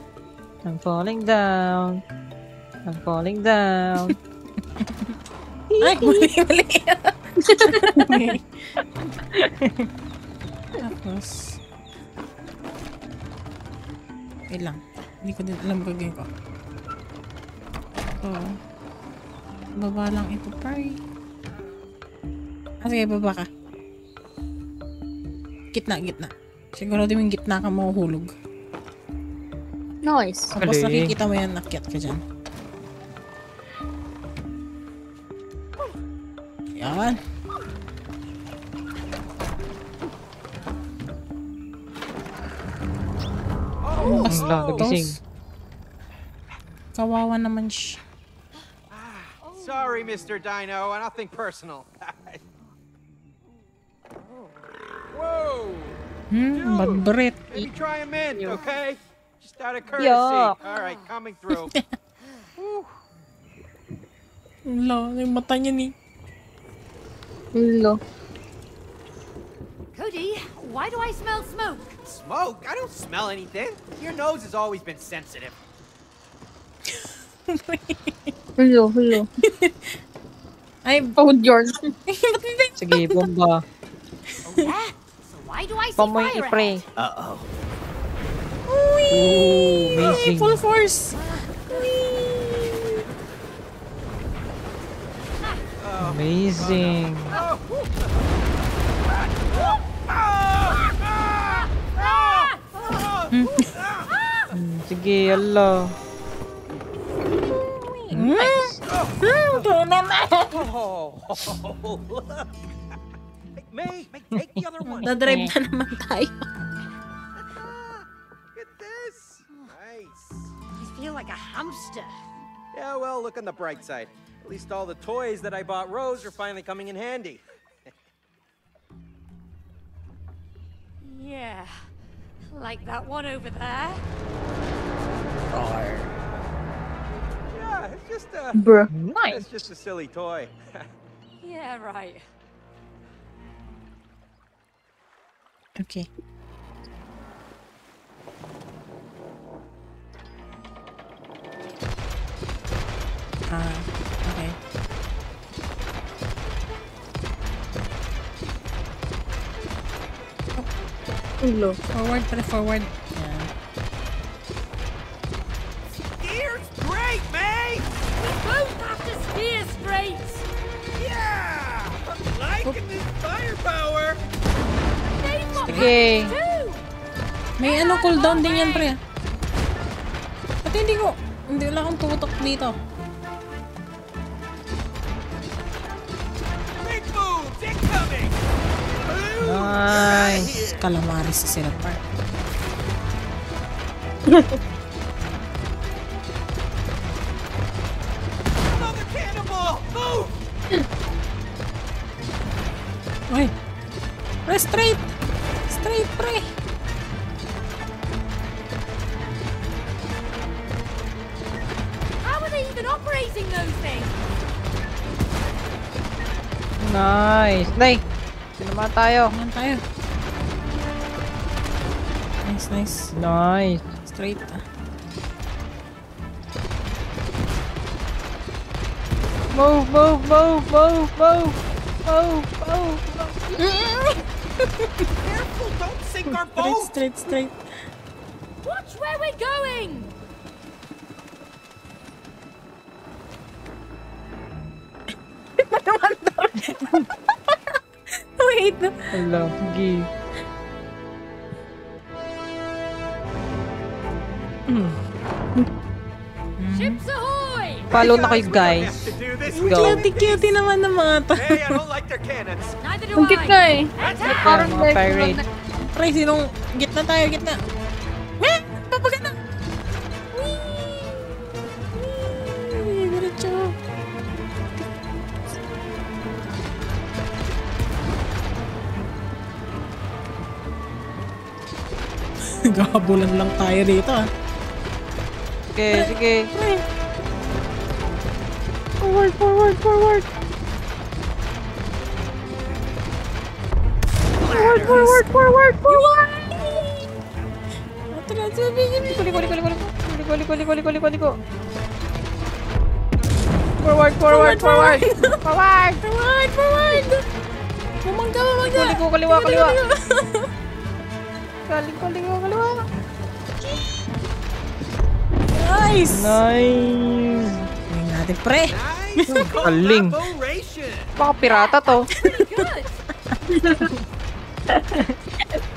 I'm falling down. Ay, mali. Tapos, wait lang. Hindi ko din alam gagawin ko. So, baba lang ito, pare. Sige, baba ka. Gitna. Siguro din yung gitna ka mahuhulog. Nice. Tapos Galing. nakikita mo yan, nakyat ka dyan. Yan. Oh, Ang lang, nagising. Kawawa naman siya. sorry, Mr. Dino. Nothing personal. Whoa! Bad breath. Maybe try a mint, okay? Just out of courtesy. Yuck. All right, coming through. Wala, yung mata niya ni. Hello. Cody, why do I smell smoke? Smoke? I don't smell anything. Your nose has always been sensitive. Hello. Ay, Oh, Jorn. ba't hindi? Sige, bomba. Oh yeah. So why do I see Pamoy fire i-pray. ahead? Uh-oh. Ooh, amazing. Full force. Amazing. Sige, ala. Nice. Ito naman. Oh. May, take the other one. Dadrive na naman tayo. Look at this. Nice. I feel like a hamster. Yeah, well, look on the bright side. At least all the toys that I bought Rose are finally coming in handy. Yeah. Like that one over there. Yeah, it's just a, Bruh. Nice. it's just a silly toy. Yeah, right. Okay. Okay. Hello. Forward, pala forward. Yan. Gear's great, May! We both have to steer straight. Yeah! I'm liking this firepower! They've got Sige. too. May ano, cooldown din yan, pre. At hindi wala akong tutok dito. Big moves incoming! Nice. Calamaris sa sila, par. Another cannonball! Move! Uy! Pre, straight! Straight, pre! How are they even operating those things? Nice. Nay, sinama tayo. Ayan tayo. Nice. Nice. Straight. Move. Careful, don't sink our boat! Straight. Watch where we're going. Wait. Ala, sige. Ships ahoy! Follow na kayo, We don't have guys. to do this. Go. Cutie naman ng mga to. Hey, I don't like their cannons. Neither do Ang cute na I. eh. Attack! Parang mga like, pirate. Pre, sinong... Gitna tayo, gitna. Papagat na. Diretso. Gabulan lang tayo dito, ah. Sige. Pre. Forward. Atras, mabigyan. Liko. Forward. Bumangga. Kaliwa. Nice! Nice! Tingnan natin, pre. Nice Galing. collaboration. Baka pirata to. Pretty good.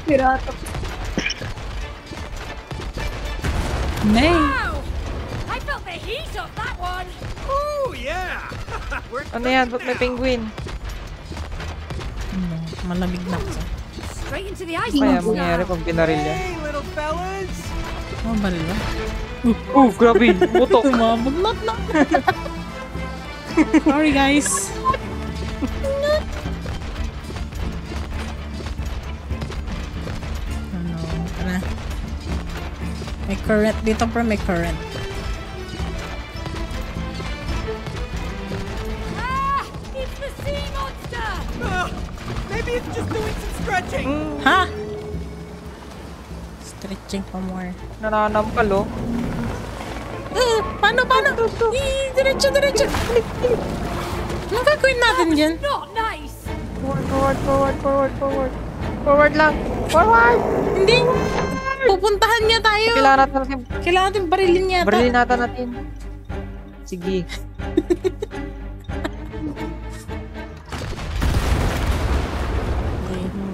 Pirata. Nay. Wow. I felt the heat of that one. Oh yeah. We're Ano yan? Ba't may penguin? Malamig na kasi. Straight into the ice Kaya box mangyayari now. pag binaril yan? Hey, little fellas. Oh, bala. Oh, grabe! Mutok! Tumabag na. Sorry, guys. Ano? Tara. May current dito, bro. May current. Ah, it's the sea monster. Maybe it's just doing some stretching. Ha? Stretching pa more. Nananampal, oh. Paano? Diretso. Anong gagawin natin dyan? Not nice. Forward lang! Forward! Hindi. Pupuntahan niya tayo. Kailangan natin barilin niya. Barilin natin. Sige.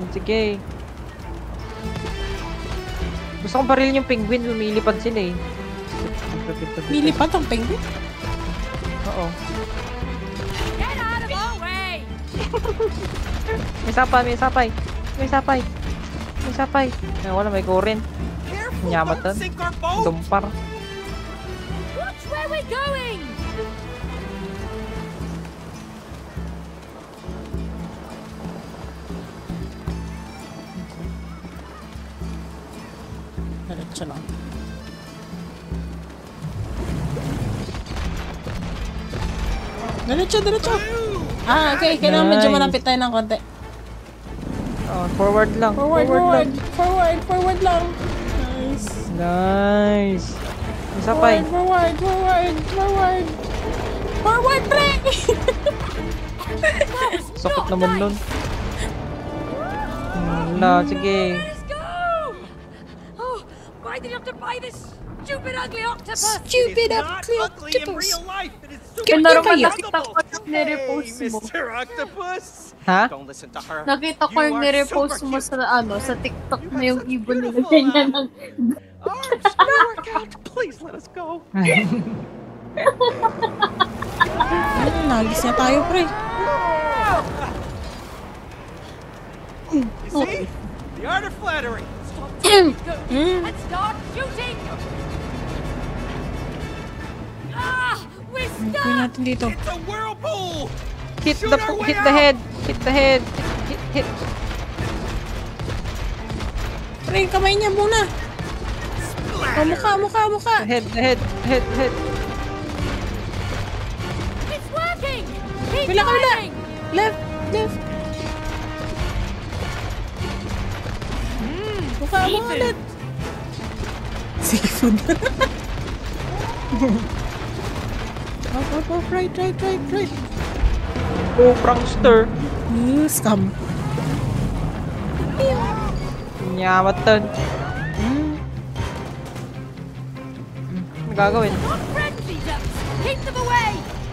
Sige. Gusto kong barilin yung penguin. Lumilipad sila eh. Lilipat ang penguin. Oo. Get out of our way. May sapay. Ay, wala, may current. Careful, Nyamatan. don't sink our boat. Dumpar. Watch where we're going. Diretso lang. Diretso. Ah, okay. Kailangan medyo malapit tayo ng konti. Oh, forward lang. Forward lang. Nice. May sapay. Forward, pre! Sakit naman nun. Wala, sige. Let's go. Oh, why did you have to buy this stupid ugly octopus? Stupid It's up, not clear ugly in octopus. real life. It is super Kaya naman kayo. nakita ko yung nirepost Hey, mo. Mr. Octopus. Ha? Don't listen to her. Nakita ko You yung are nirepost super mo cute. sa TikTok You na have yung such ibon nila beautiful ganyan ng Arms, no workout. Please let us go. Nagis niya tayo, pre. You see? The art of flattery. And start shooting. Ah, we're Gawin stuck. natin dito. It's a whirlpool. Hit Shoot the our way hit the out. head. Hit. Pre, kamay niya muna. Splatter. Mukha. Head. It's working. Keep Kabila. firing. Left. Mukha ulit. Seafood. Up, right. Oh, prankster. Scam. Nyamatan. Ano gagawin? Not friendly ducks. Keep them away.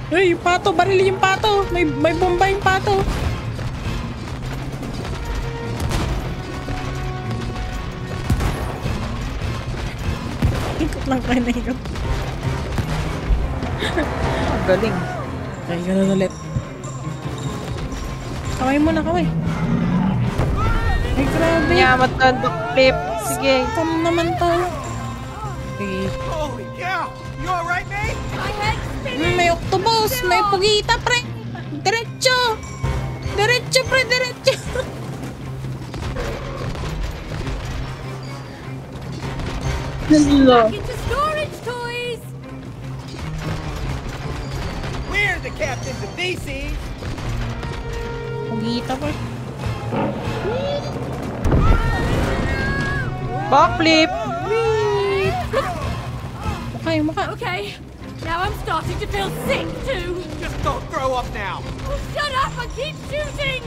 Uy, yung pato, barili yung pato. May bomba yung pato. Ikot lang kayo na ikot. Ang galing. Okay, ganun ulit. Kamay muna, kamay. Ay, grabe. Nyamatan. Backflip. Sige. Scam naman to. Okay. Holy cow. You all right, mate? My head's spinning. May octopus, may pugita, pre. Diretso, pre. Back into storage toys. We're the captains of these seas. Pugita, pre. Backflip. Mukha. Okay. Now I'm starting to feel sick too. Just don't throw up now. Oh, shut up and keep shooting.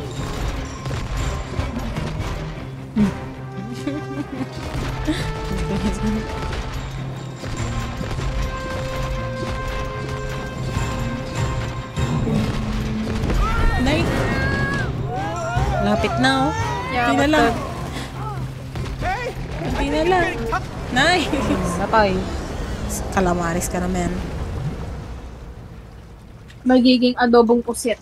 Lapit na, oh. Yeah, Hindi na lang. Hey! Hindi na lang. Nice! Natay. Calamaris ka naman. Magiging adobong pusit.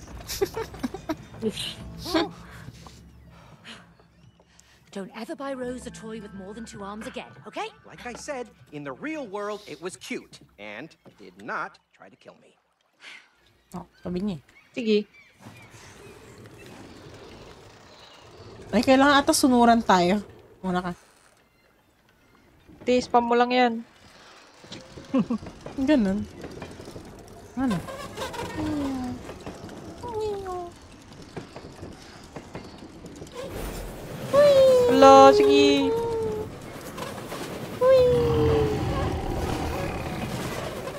Don't ever buy Rose a toy with more than 2 arms again, okay? Like I said, in the real world, it was cute and did not try to kill me. Oh, sabi niya. Sige. Ay, kailangan ata sunuran tayo. Muna ka. Spam mo lang yan. Ganun. Ano? Wala, sige.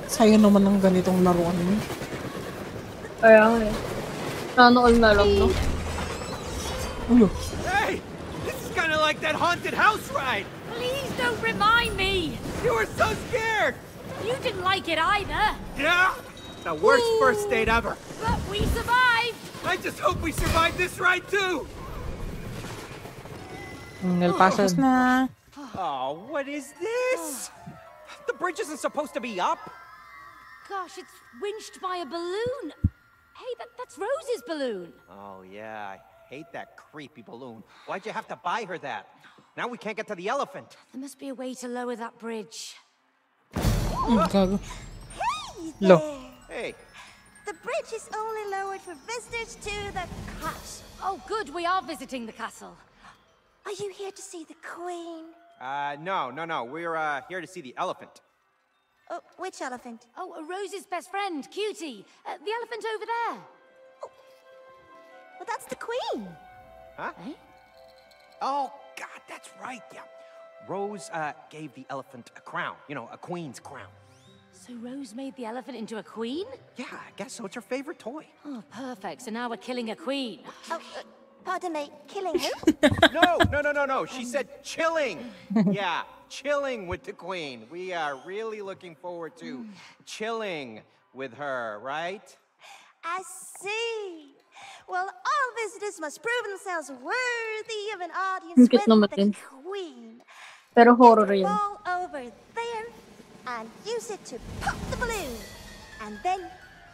Sa'yo naman ng ganitong laruan mo. Kaya nga eh. Sana all na lang, no? Ulo. Hey! This is kind of like that haunted house ride! Please don't remind me! You were so scared! You didn't like it either, Yeah? The worst first date ever. but we survived! I just hope we survive this ride too! Nalpasan. Tapos na. Oh, what is this? The bridge isn't supposed to be up. Gosh, it's winched by a balloon. Hey, that's Rose's balloon. Oh, yeah, I hate that creepy balloon. Why'd you have to buy her that? Now we can't get to the elephant. There must be a way to lower that bridge. Gago. Lo. Hey, The bridge is only lowered for visitors to the castle. Oh, good, we are visiting the castle. Are you here to see the queen? no. We're here to see the elephant. Oh, which elephant? Oh, Rose's best friend, Cutie. The elephant over there. Well, that's the queen. Huh? Eh? Oh, God, that's right, yeah. Rose, gave the elephant a crown. You know, a queen's crown. So Rose made the elephant into a queen? Yeah, I guess so. It's her favorite toy. Oh, perfect. So now we're killing a queen. Oh, pardon me, killing who? No. She said chilling. Yeah, chilling with the queen. We are really looking forward to chilling with her, right? I see. Well, all visitors must prove themselves worthy of an audience Cute with naman the din. queen. Pero Get horror the yun. ball over there and use it to pop the balloon. And then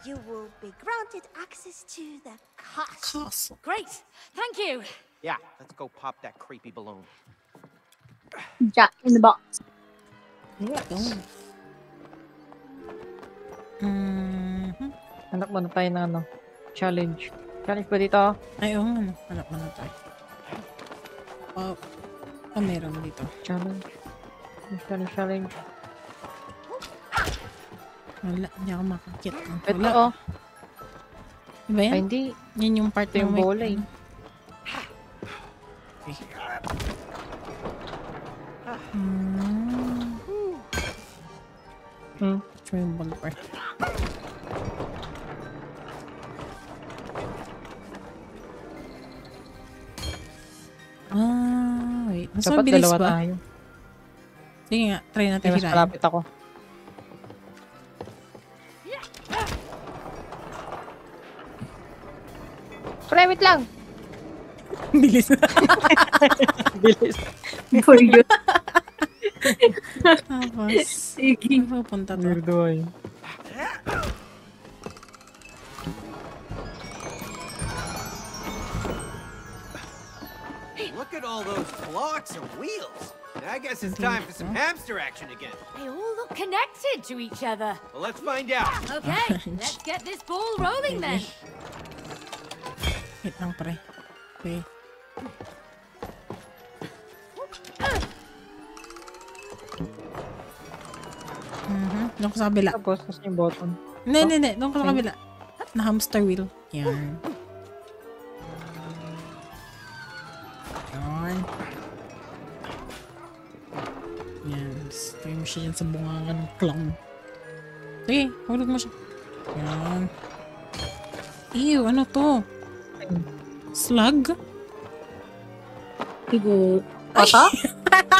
you will be granted access to the castle. Castle. Great. Thank you. Yeah, let's go pop that creepy balloon. Jack in the box. Anak mo na tayo ng ano. Challenge. Challenge ba dito? Ay, oo, ano. Hanap mo na tayo. Oh, meron dito. Challenge. Challenge. Wala, hindi ako makakit. Ito, Wala. oh. Diba yan? Ay, hindi. Yan yung part Ito yung na may- bola, eh. Ito yung ball part. Wait. Mas Dapat mabilis dalawa ba? tayo. Sige nga, try natin Kaya mas hirain. malapit ako. Pre, wait lang! Bilis na. Bilis. For you. Tapos, Sige. saan pupunta to? Weirdo ay. Look at all those blocks and wheels. I guess it's time for some hamster action again. They all look connected to each other. Well, let's find out. Okay, let's get this ball rolling then. Wait lang, pre. Okay. Doon ko sa kabila. Tapos, tapos yung button. Hindi. Doon ko sa kabila. Na hamster wheel. Yan. Yan. Yan. Tayo mo siya dyan sa bungangan ng clown. Sige, hulog mo siya. Yan. Ew, ano to? Slug? Siguro. Pata?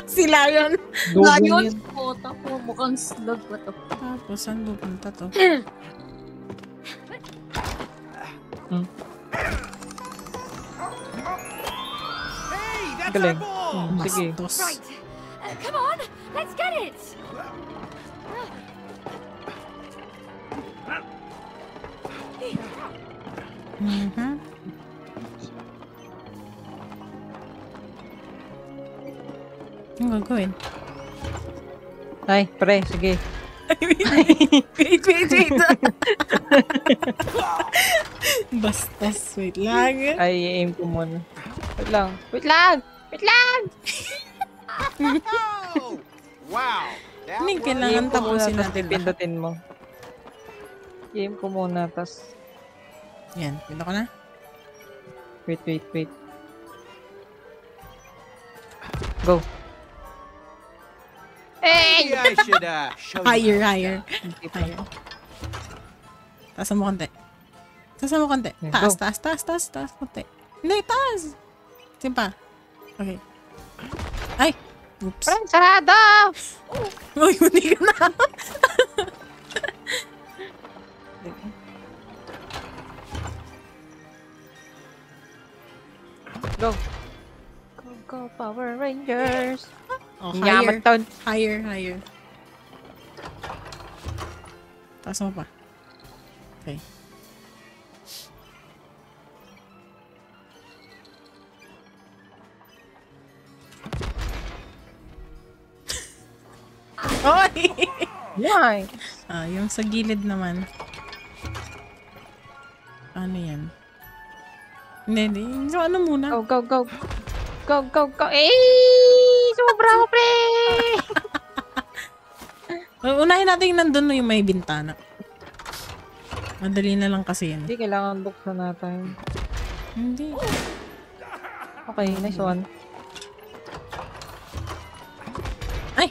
Sila yun. Lion? Pota ko. Mukhang slug ba to? Tapos, saan pupunta to? galing. Wonderful! Sige. Bastos. Right. Come on, let's get it. Mhm. Anong gagawin? Ay, pre, sige. Wait. Bastos. Wait lang. Ay, aim ko muna. Wait lang. Wait lang! Oh! Wow! That Hindi, was kailangan Aim ko muna, tapusin tas natin lahat. pipindutin mo. Aim ko muna, tas... Yan, pinto ko na. Wait. Go. Maybe I should show you. Higher. Taasan mo konti. Yeah, Taas. Konti. Hindi, taas. Simpa. Okay. Ay! Oops. Parang sarado! Uy, hindi ka na. Go. Go, Power Rangers! Oh, Yaman taon. Higher. Taas mo pa. Okay. Oy! Nice! Yung sa gilid naman. Ano yan? Hindi. So, ano muna? Go. Eh! Sobra ko, pre! Unahin natin yung nandun yung may bintana. Madali na lang kasi yan. Hindi, kailangan buksan natin. Hindi. Okay, nice one. Ay!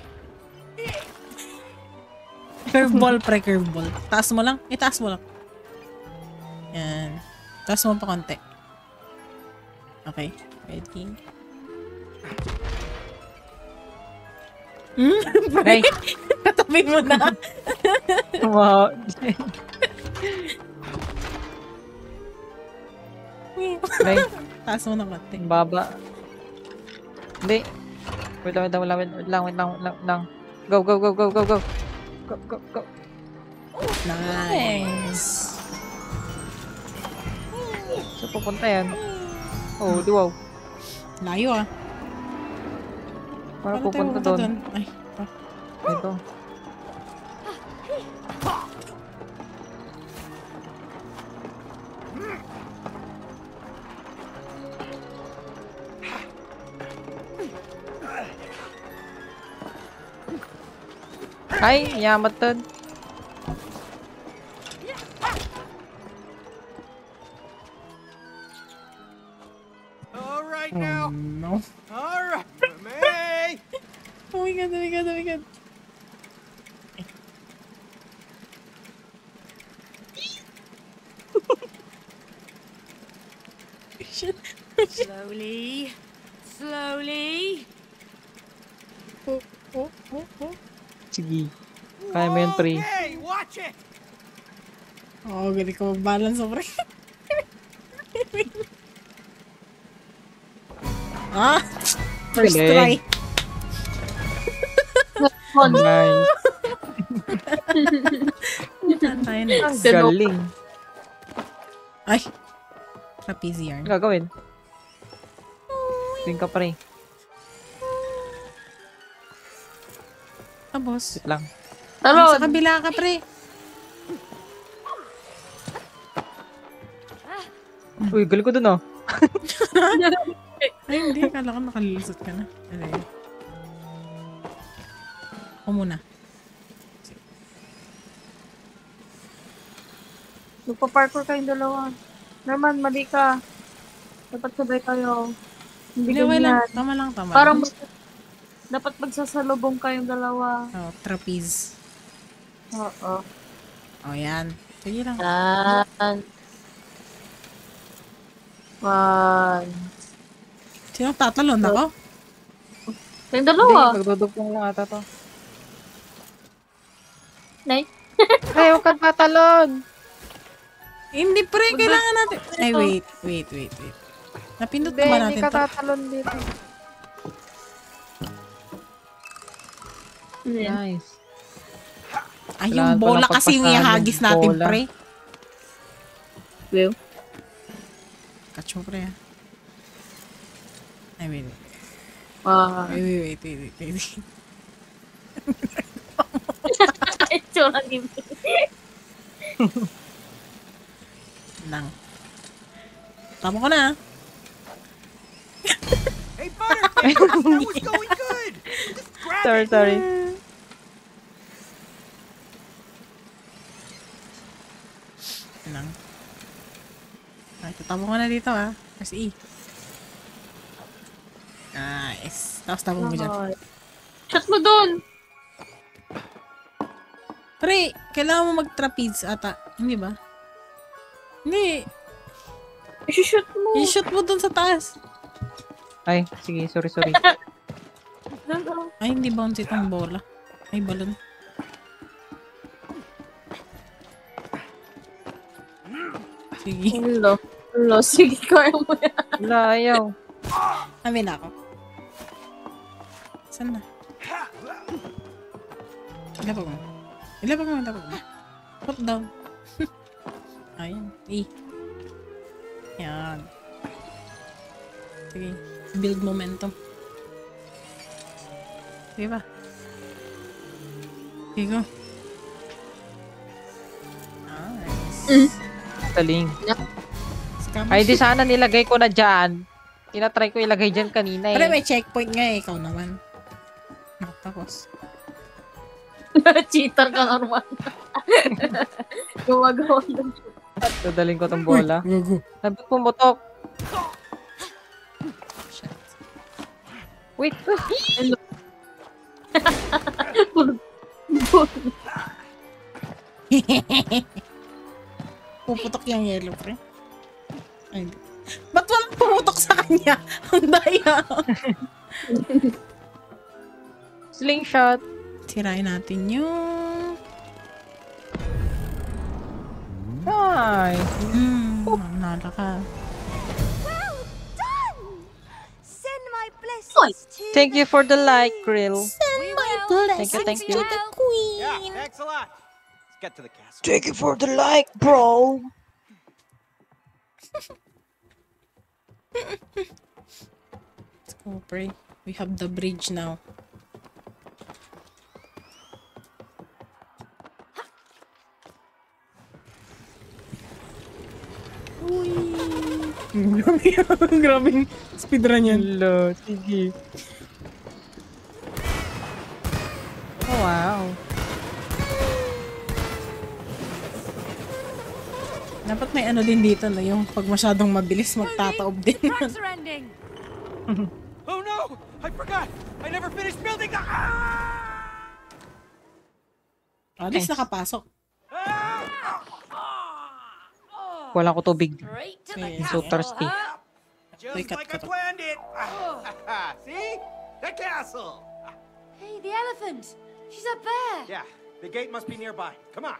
Curveball, curveball. Taas mo lang. Taas mo lang. Yan. Taas mo pa konti. Okay. Ready? Hey! Katabi mo na. Wow! Hey, Taas mo na konti. baba. Hindi. Wait lang. Go. Go. Nice. So, pupunta yan. Oh, wow. Layo ah. Para Paano tayo pupunta pupunta doon. Ay. Ito. Ay, yamat doon. All right Oh, now. no. All right, May. Oh my god. Shit. Slowly. Oh. Sige. Kaya mo yun, pre. Okay, watch it. Oh, galing ka mag-balance over. First try. Galing. Nice. Tayo next. Galing. Ay. Trapeze yarn. Ano gagawin? Tingin ka, pre. Tapos. Wait lang. Sa kabila ka, pre. Uy, galing ko dun, oh. Ay, hindi. Akala ko nakalilusot ka na. Alay. Ako muna. Magpa-parkour kayong dalawa. Norman, mali ka. Dapat sabay kayo. Hindi Okay lang. ganyan. Tama lang. Parang dapat magsasalubong kayong dalawa. Oh, trapeze. Oo. Oh, yan. Sige lang. Yan. One. Sino tatalon ako? Kayong dalawa. Hindi, magdudugtong lang ata to. Nay. Ay, huwag kang patalon! Hindi, pre. Kailangan natin. Ay, wait. Napindot Hindi, na ba hindi natin ka to? tatalon dito. Nice. Ay, Kailangan yung ko bola ng kasi yung pagpasahan ihagis ng natin, bola. pre. Will. Catch mo, pre. Ay, wait. Ah. Wait. Itsura ni Lang. Tama ko na. Hey, Butterfingers, that was going good. Just grab it. Sorry. Lang. Ay, tatama ko na dito, ah. Press E. Nice. Tapos tama mo dyan. Shot mo dun! Pre, kailangan mo mag-trapeze ata. Hindi ba? Hindi. I-shoot mo! I-shoot mo dun sa taas. Ay, sige, sorry. Ay, hindi bounce itong bola. Ay, balon. Sige. Hello. Sige, kaya mo yan. Wala, ayaw. Amin ako. Saan na? Ilapag mo. Put down. Ayan. Yan. Sige. Build momentum. Sige ba? Sige go. Nice. Galing. Scam. Ay, di sana nilagay ko na dyan. Tinatry ko ilagay dyan kanina Pero eh. may checkpoint nga eh. Ikaw naman. Tapos. Cheater ka normal. Gumagawa ng Dadaling ko tong bola. Go. Sabi pumutok. Wait. Puputok yung yellow, pre. Ay, hindi. Ba't walang pumutok sa kanya? Ang daya. Slingshot. Sirain natin yung... Nice. Nala ka. Well done! Send my blessings to Thank you for the like, Grill. We will. Thank you. the queen. Yeah, thanks a lot. Let's get to the castle. Thank you for the like, bro. Let's go, pre. We have the bridge now. Grabe speedrun yan. Hello, sige. Oh, wow. Dapat may ano din dito na yung pag masyadong mabilis magtataob din. Tracks are ending. Oh no! I forgot! I never finished building the... At least nakapasok. Wala ko tubig. Straight to the Yeah. So castle, thirsty. huh? Just Wait, cut, like I cut. planned it! See? The castle! Hey, the elephant. She's up there. Yeah, the gate must be nearby. Come on.